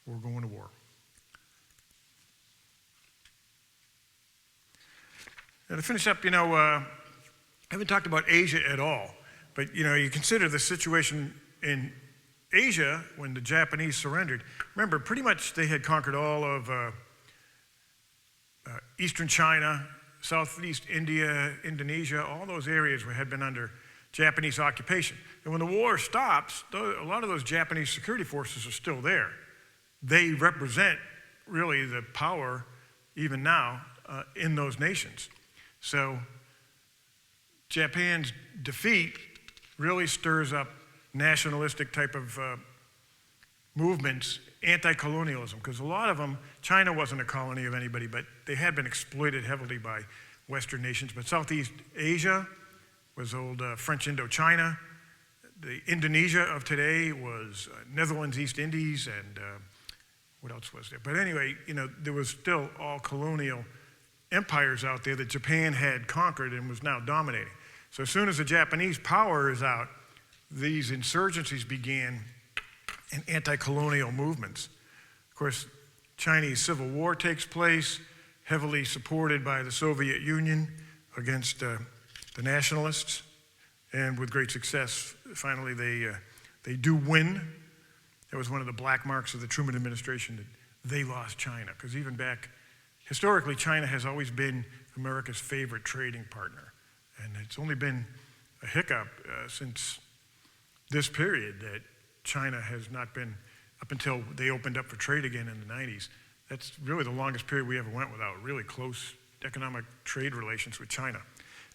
we're going to war. Now to finish up, I haven't talked about Asia at all, but you consider the situation in Asia when the Japanese surrendered. Remember, pretty much they had conquered all of eastern China, southeast India, Indonesia, all those areas had been under Japanese occupation. And when the war stops, a lot of those Japanese security forces are still there. They represent really the power, even now, in those nations. So Japan's defeat really stirs up nationalistic type of movements, anti-colonialism, because a lot of them, China wasn't a colony of anybody, but they had been exploited heavily by Western nations. But Southeast Asia was old French Indochina. The Indonesia of today was Netherlands, East Indies, and what else was there? But anyway, there was still all colonial empires out there that Japan had conquered and was now dominating. So as soon as the Japanese power is out, these insurgencies began and anti-colonial movements. Of course, Chinese Civil War takes place, heavily supported by the Soviet Union against the nationalists, and with great success, finally they do win. That was one of the black marks of the Truman administration, that they lost China, because even back, historically, China has always been America's favorite trading partner, and it's only been a hiccup since this period that China has not been, up until they opened up for trade again in the 90s. That's really the longest period we ever went without really close economic trade relations with China.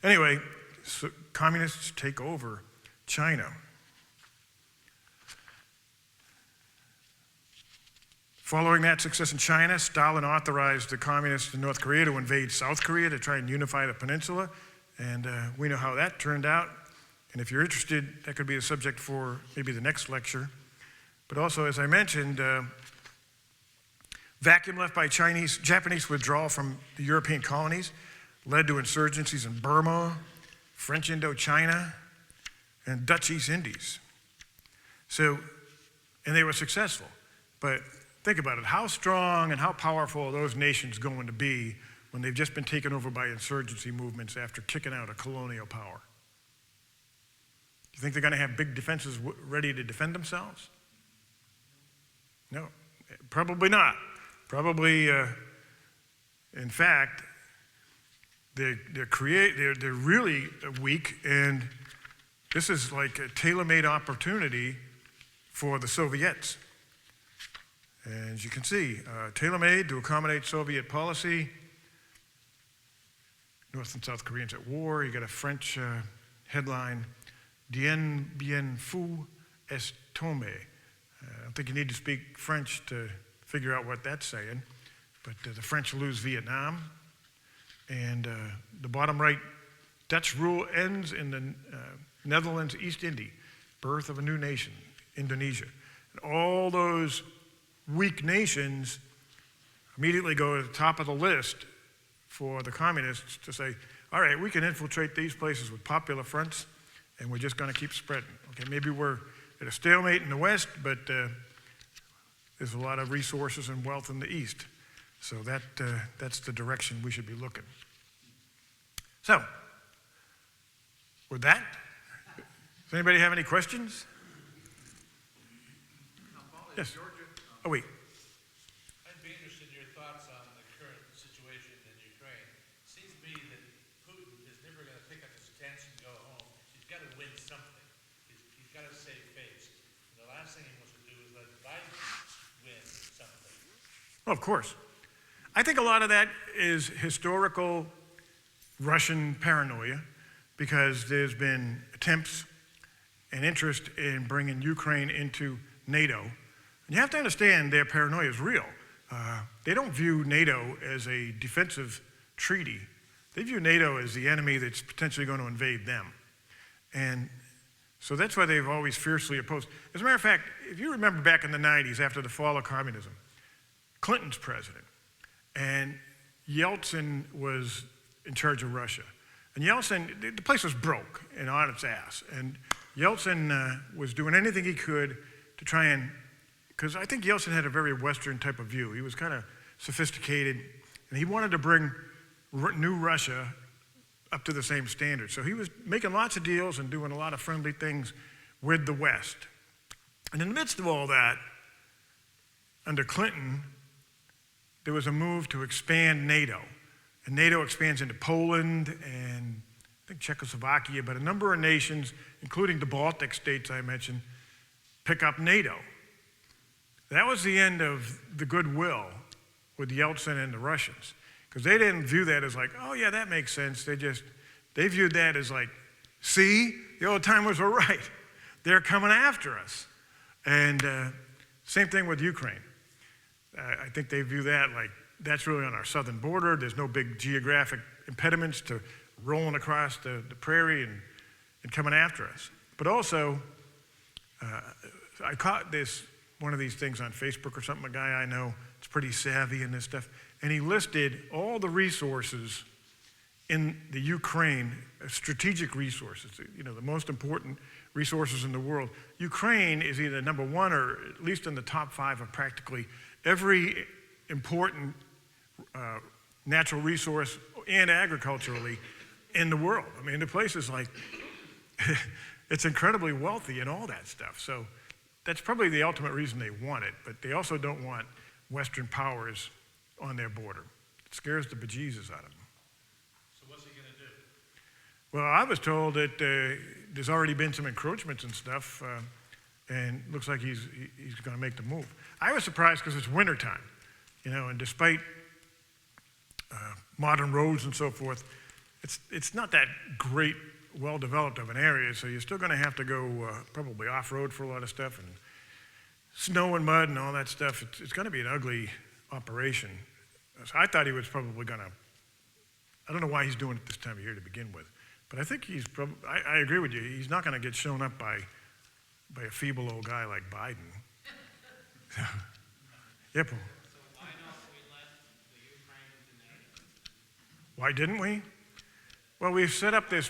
Anyway, so communists take over China. Following that success in China, Stalin authorized the communists in North Korea to invade South Korea to try and unify the peninsula, and we know how that turned out. And if you're interested, that could be a subject for maybe the next lecture. But also, as I mentioned, vacuum left by Japanese withdrawal from the European colonies led to insurgencies in Burma, French Indochina, and Dutch East Indies. So, and they were successful. But think about it, how strong and how powerful are those nations going to be when they've just been taken over by insurgency movements after kicking out a colonial power? You think they're going to have big defenses ready to defend themselves? No, probably not. Probably, in fact, they're really weak, and this is like a tailor-made opportunity for the Soviets. And as you can see, tailor-made to accommodate Soviet policy. North and South Koreans at war. You got a French headline, Dien bien fou est tombé. I don't think you need to speak French to figure out what that's saying, but the French lose Vietnam. And the bottom right, Dutch rule ends in the Netherlands East Indies, birth of a new nation, Indonesia. And all those weak nations immediately go to the top of the list for the communists to say, all right, we can infiltrate these places with popular fronts, and we're just going to keep spreading. Okay, maybe we're at a stalemate in the West, but there's a lot of resources and wealth in the East. So that's the direction we should be looking. So, with that, does anybody have any questions? Yes. Oh, wait. I'd be interested in your thoughts on the current situation in Ukraine. It seems to me that Putin is never going to pick up his stance and go home. He's got to win something. He's got to save face. And the last thing he wants to do is let Biden win something. Well, of course. I think a lot of that is historical Russian paranoia, because there's been attempts and interest in bringing Ukraine into NATO. And you have to understand their paranoia is real. They don't view NATO as a defensive treaty. They view NATO as the enemy that's potentially going to invade them. And so that's why they've always fiercely opposed. As a matter of fact, if you remember back in the 90s, after the fall of communism, Clinton's president, and Yeltsin was in charge of Russia. And Yeltsin, the place was broke and on its ass. And Yeltsin was doing anything he could to try and, because I think Yeltsin had a very Western type of view. He was kind of sophisticated, and he wanted to bring new Russia up to the same standard. So he was making lots of deals and doing a lot of friendly things with the West. And in the midst of all that, under Clinton, there was a move to expand NATO. And NATO expands into Poland and I think Czechoslovakia, but a number of nations, including the Baltic states I mentioned, pick up NATO. That was the end of the goodwill with Yeltsin and the Russians, because they didn't view that as like, oh yeah, that makes sense. They viewed that as like, see, the old timers were right. They're coming after us. And same thing with Ukraine. I think they view that like, that's really on our southern border. There's no big geographic impediments to rolling across the prairie and coming after us. But also, I caught one of these things on Facebook or something, a guy I know, it's pretty savvy in this stuff, and he listed all the resources in the Ukraine, strategic resources, the most important resources in the world. Ukraine is either number one or at least in the top 5 of practically every important natural resource and agriculturally in the world. I mean, the place is like, it's incredibly wealthy and all that stuff. So that's probably the ultimate reason they want it, but they also don't want Western powers on their border. It scares the bejesus out of them. So what's he going to do? Well, I was told that there's already been some encroachments and stuff, and looks like he's going to make the move. I was surprised because it's wintertime, and despite modern roads and so forth, it's not that great well-developed of an area, so you're still going to have to go probably off-road for a lot of stuff, and snow and mud and all that stuff. It's going to be an ugly operation. So I thought he was probably going to, I don't know why he's doing it this time of year to begin with, but I think he's probably, I agree with you, he's not going to get shown up by a feeble old guy like Biden. Yeah, Paul. So why don't we let the Ukraine into NATO? Why didn't we? Well, we set up this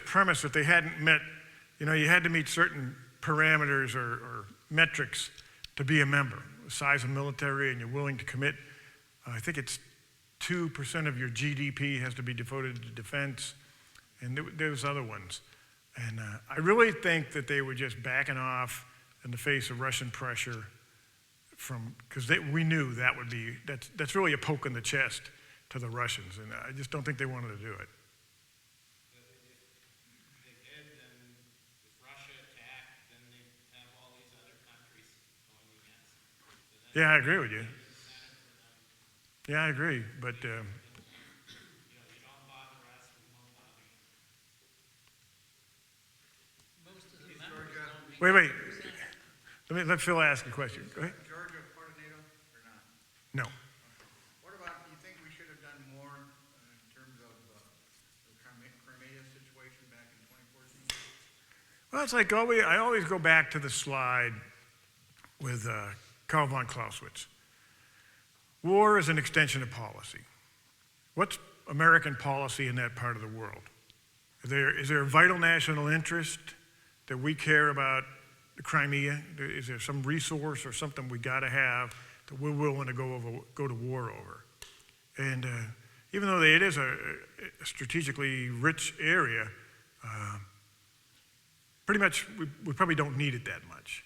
premise that they hadn't met, you had to meet certain parameters or metrics to be a member. The size of military, and you're willing to commit, I think it's 2% of your GDP has to be devoted to defense, and there's other ones. And I really think that they were just backing off in the face of Russian pressure because we knew that's really a poke in the chest to the Russians, and I just don't think they wanted to do it. But if they did, then if Russia attacked, then they have all these other countries going against them. So Yeah, I agree with you. that's an incentive for them. Yeah, I agree, but You don't bother us, we won't bother you. Most of the Is members Georgia- don't meet. wait. 2%. Let Phil ask a question. Go ahead. Is Georgia part of NATO or not? No. What about, do you think we should have done more in terms of the Crimea situation back in 2014? Well, it's like I always go back to the slide with Karl von Clausewitz. War is an extension of policy. What's American policy in that part of the world? Is there a vital national interest that we care about the Crimea? Is there some resource or something we got to have that we're willing to go to war over? And even though it is a strategically rich area, pretty much we probably don't need it that much.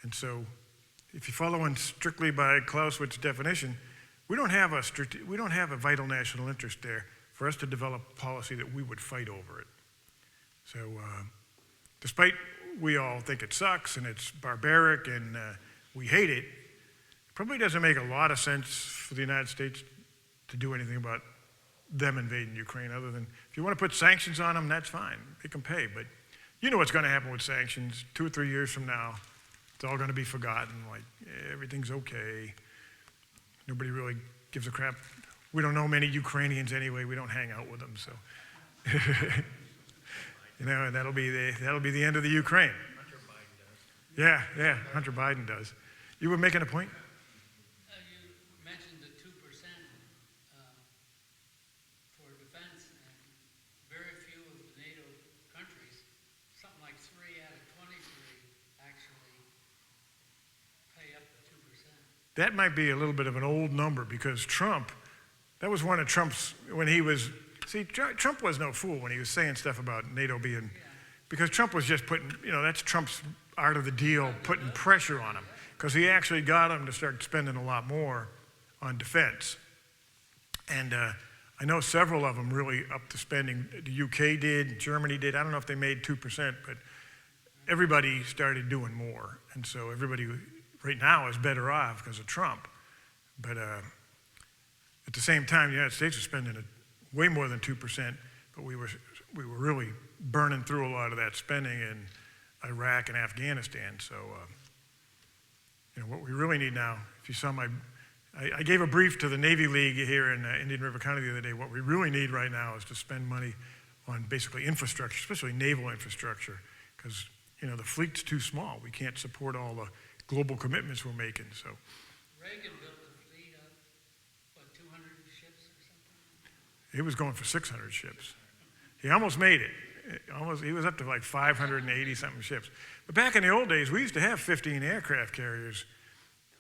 And so if you're following strictly by Clausewitz's definition, we don't have a vital national interest there for us to develop policy that we would fight over it. So despite we all think it sucks and it's barbaric and we hate it, it probably doesn't make a lot of sense for the United States to do anything about them invading Ukraine other than if you want to put sanctions on them, that's fine. Make them pay. But you know what's going to happen with sanctions 2 or 3 years from now. It's all going to be forgotten, like everything's okay. Nobody really gives a crap. We don't know many Ukrainians anyway. We don't hang out with them, so. And that'll be the end of the Ukraine. Hunter Biden does. Yeah, Hunter Biden does. You were making a point? You mentioned the 2% for defense, and very few of the NATO countries, something like 3 out of 23 actually pay up to 2%. That might be a little bit of an old number because Trump, that was one of Trump's, when he was, Trump was no fool when he was saying stuff about NATO being, because Trump was just putting, that's Trump's art of the deal, putting pressure on him, because he actually got him to start spending a lot more on defense. And I know several of them really upped the spending. The UK did, Germany did. I don't know if they made 2%, but everybody started doing more. And so everybody right now is better off because of Trump. But at the same time, the United States was spending way more than 2%, but we were really burning through a lot of that spending in Iraq and Afghanistan. So, what we really need now, if you saw I gave a brief to the Navy League here in Indian River County the other day. What we really need right now is to spend money on basically infrastructure, especially naval infrastructure, because, the fleet's too small. We can't support all the global commitments we're making, so. Reagan built a fleet of, 200 ships or something? He was going for 600 ships. He almost made it. He was up to like 580 something ships. But back in the old days, we used to have 15 aircraft carriers.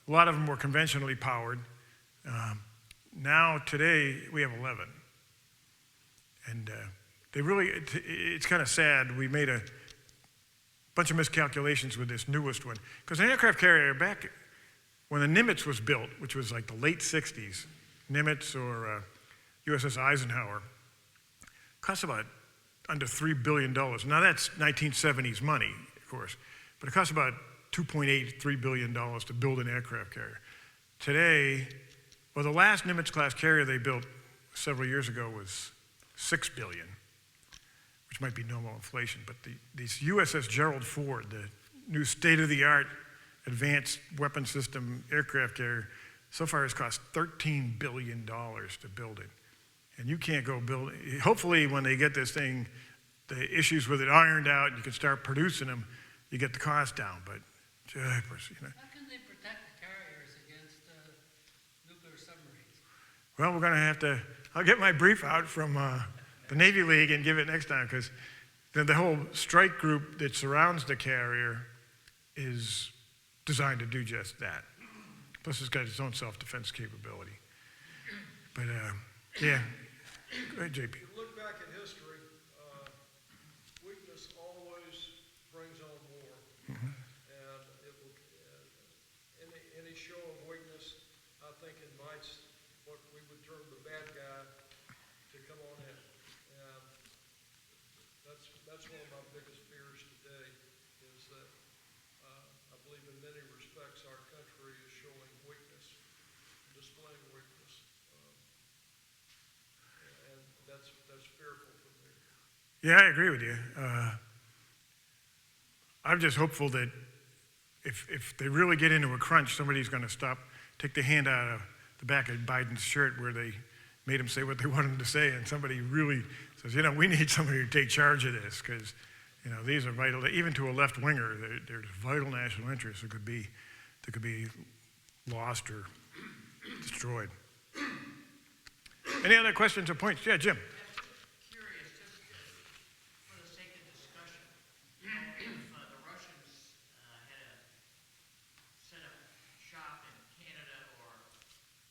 A lot of them were conventionally powered. Now, today, we have 11. And it's kind of sad. We made a bunch of miscalculations with this newest one. Because an aircraft carrier back when the Nimitz was built, which was like the late 60s, Nimitz or USS Eisenhower, cost about under $3 billion. Now that's 1970s money, of course, but it cost about $2.83 billion to build an aircraft carrier. Today, the last Nimitz class carrier they built several years ago was $6 billion. which might be normal inflation, but these USS Gerald Ford, the new state-of-the-art advanced weapon system aircraft carrier, so far has cost $13 billion to build it. And you can't go build it. Hopefully when they get this thing, the issues with it ironed out, you can start producing them, you get the cost down, but jeepers, you know. How can they protect the carriers against nuclear submarines? Well, we're gonna have to, I'll get my brief out from the Navy League and give it next time, because the whole strike group that surrounds the carrier is designed to do just that. Plus it's got its own self-defense capability. But yeah, go ahead, JP. If you look back at history, weakness always brings on war. And it will, any show of weakness, I think invites what we would term the bad guy to come on in. And that's one of my biggest fears today, is that I believe in many respects our country is showing weakness, displaying weakness. And that's fearful for me. Yeah, I agree with you. I'm just hopeful that if they really get into a crunch, somebody's going to take the hand out of the back of Biden's shirt where they made him say what they wanted him to say, and somebody really says, we need somebody to take charge of this, because, these are vital, even to a left-winger, there's vital national interests that could be lost or destroyed. Any other questions or points? Yeah, Jim. Curious, just for the sake of discussion, if the Russians had set up shop in Canada or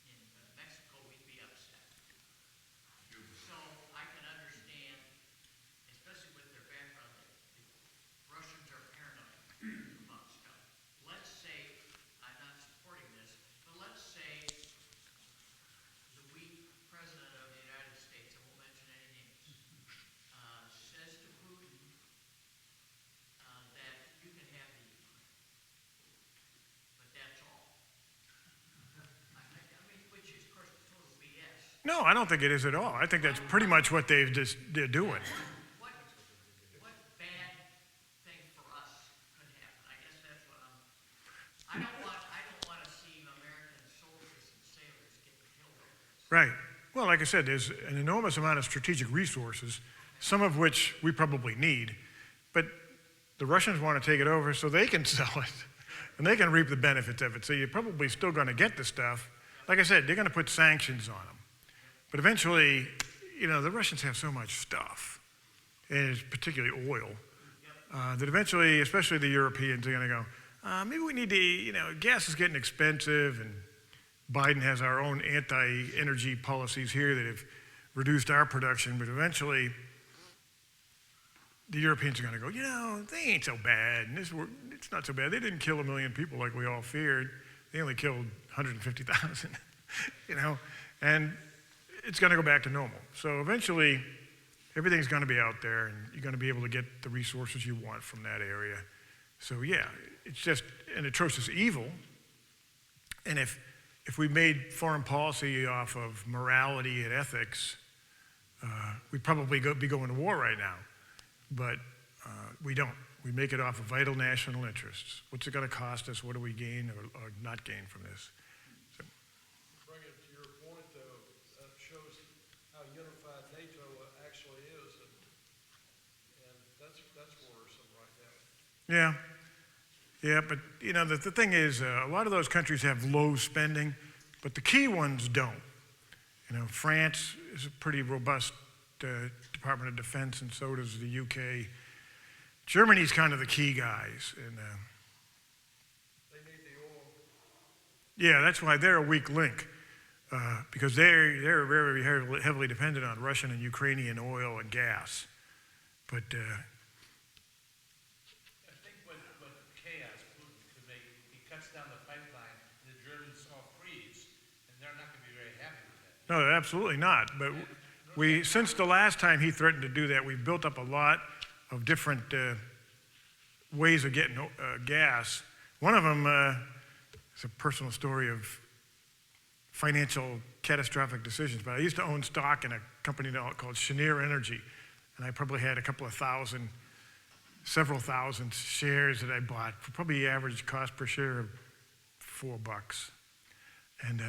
in Mexico, we'd be upset. So I can understand, especially with their background, that the Russians are paranoid about stuff. Let's say, I'm not supporting this, but let's say the weak president of the United States, I won't mention any names, says to Putin that you can have the Ukraine, but that's all. I mean, which is, of course, total BS. No, I don't think it is at all. I think that's pretty much what they're doing. What bad thing for us could happen? I guess that's what I don't want to see American soldiers and sailors get killed over this. Right. Well, like I said, there's an enormous amount of strategic resources, some of which we probably need, but the Russians want to take it over so they can sell it, and they can reap the benefits of it. So you're probably still going to get the stuff. Like I said, they're going to put sanctions on them. But eventually, the Russians have so much stuff, and it's particularly oil, that eventually, especially the Europeans, are going to go, maybe we need to, gas is getting expensive, and Biden has our own anti-energy policies here that have reduced our production, but eventually the Europeans are going to go, they ain't so bad, and it's not so bad. They didn't kill 1 million people like we all feared. They only killed 150,000, and it's going to go back to normal. So eventually, everything's going to be out there, and you're going to be able to get the resources you want from that area. So yeah, it's just an atrocious evil, and if we made foreign policy off of morality and ethics, we'd probably be going to war right now. But we don't. We make it off of vital national interests. What's it going to cost us? What do we gain or not gain from this? So. Bring it to your point, though, that shows how unified NATO actually is, and that's worrisome right now. Yeah. Yeah, but the thing is, a lot of those countries have low spending, but the key ones don't. France is a pretty robust Department of Defense, and so does the UK. Germany's kind of the key guys, and They need the oil. yeah, that's why they're a weak link, because they're very, very heavily dependent on Russian and Ukrainian oil and gas. But I think what chaos Putin could make, he cuts down the pipeline, and the Germans all freeze, and they're not going to be very happy with that. no, absolutely not. But since the last time he threatened to do that, we've built up a lot of different ways of getting gas. One of them is a personal story of financial catastrophic decisions. But I used to own stock in a company called Cheniere Energy. and I probably had a couple of thousand, several thousand shares that I bought for probably average cost per share of $4. And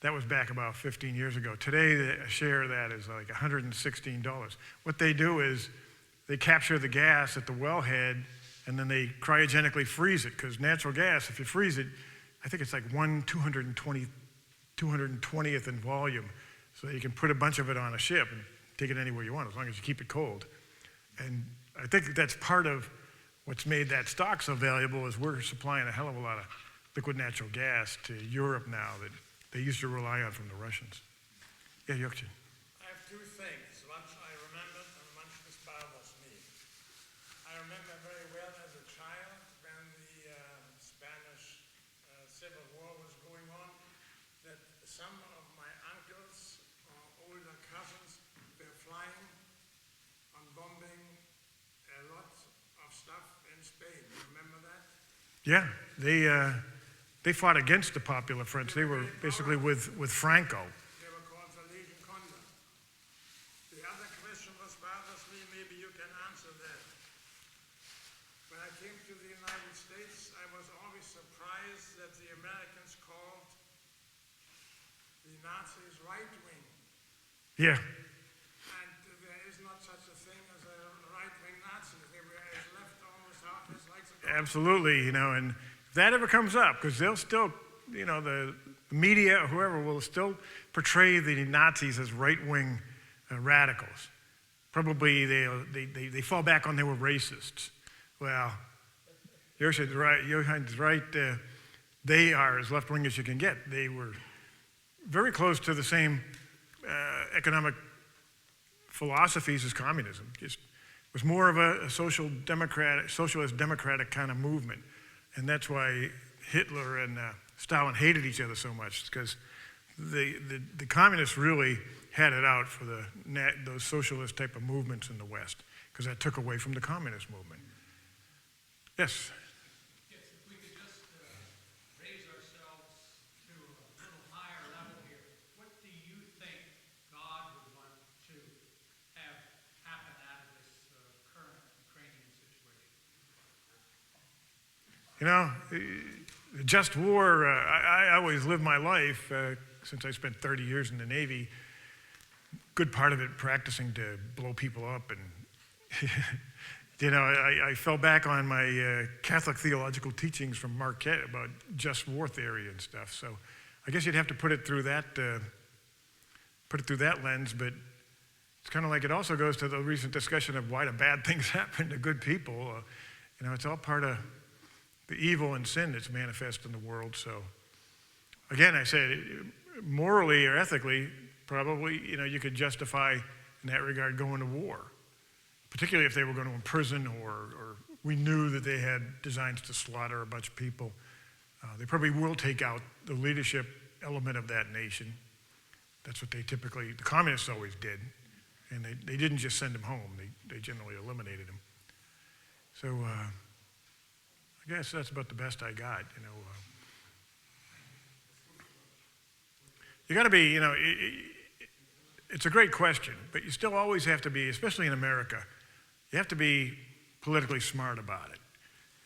that was back about 15 years ago. Today, a share of that is like $116. What they do is they capture the gas at the wellhead, and then they cryogenically freeze it, because natural gas, if you freeze it, I think it's like 220th in volume. So you can put a bunch of it on a ship and take it anywhere you want, as long as you keep it cold. And I think that's part of what's made that stock so valuable, is we're supplying a hell of a lot of liquid natural gas to Europe now that they used to rely on from the Russians. Yeah, Yokchin. I have two things. One I remember and one this bothers me. I remember very well as a child when the Spanish Civil War was going on, that some of my uncles or older cousins were flying on bombing a lot of stuff in Spain. You remember that? Yeah, they fought against the Popular French. They were basically with Franco. They were called the Legion Condor. The other question was bothers me, maybe you can answer that. When I came to the United States, I was always surprised that the Americans called the Nazis right-wing. Yeah, And there is not such a thing as a right-wing Nazi. They were as left almost out as like the absolutely, and if that ever comes up, because they'll still, the media or whoever will still portray the Nazis as right-wing radicals. Probably they fall back on they were racists. Well, Johan's right. They are as left-wing as you can get. They were very close to the same economic philosophies as communism. Just was more of a socialist democratic kind of movement. And that's why Hitler and Stalin hated each other so much, because the communists really had it out for those socialist type of movements in the West, because that took away from the communist movement. Yes? Yes, if we could just raise ourselves to a little higher level here, what do you think God would want to have happen out of this current Ukrainian situation? The just war, I always lived my life, since I spent 30 years in the Navy, good part of it practicing to blow people up. And, I fell back on my Catholic theological teachings from Marquette about just war theory and stuff. So I guess you'd have to put it through that lens, but it's kind of like it also goes to the recent discussion of why do bad things happen to good people. It's all part of the evil and sin that's manifest in the world. So again, I said, morally or ethically, probably, you could justify in that regard going to war, particularly if they were going to imprison or we knew that they had designs to slaughter a bunch of people. They probably will take out the leadership element of that nation. That's what the communists always did. And they didn't just send them home. They generally eliminated them. So I guess that's about the best I got, You got to be, it's a great question, but you still always have to be, especially in America, you have to be politically smart about it.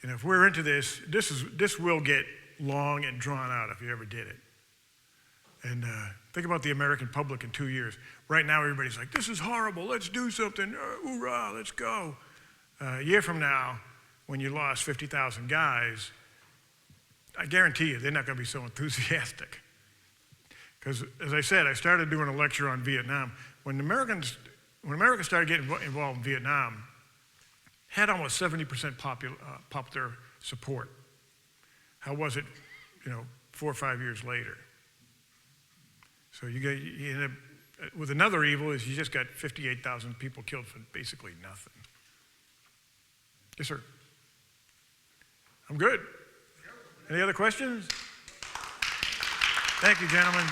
If we're into this will get long and drawn out if you ever did it. And think about the American public in 2 years. Right now, everybody's like, this is horrible, let's do something, hoorah, let's go. A year from now, when you lost 50,000 guys, I guarantee you they're not going to be so enthusiastic. Because, as I said, I started doing a lecture on Vietnam. When America started getting involved in Vietnam, had almost 70% popular support. How was it, 4 or 5 years later? So you end up with another evil is you just got 58,000 people killed for basically nothing. Yes, sir. I'm good. Any other questions? Thank you, gentlemen.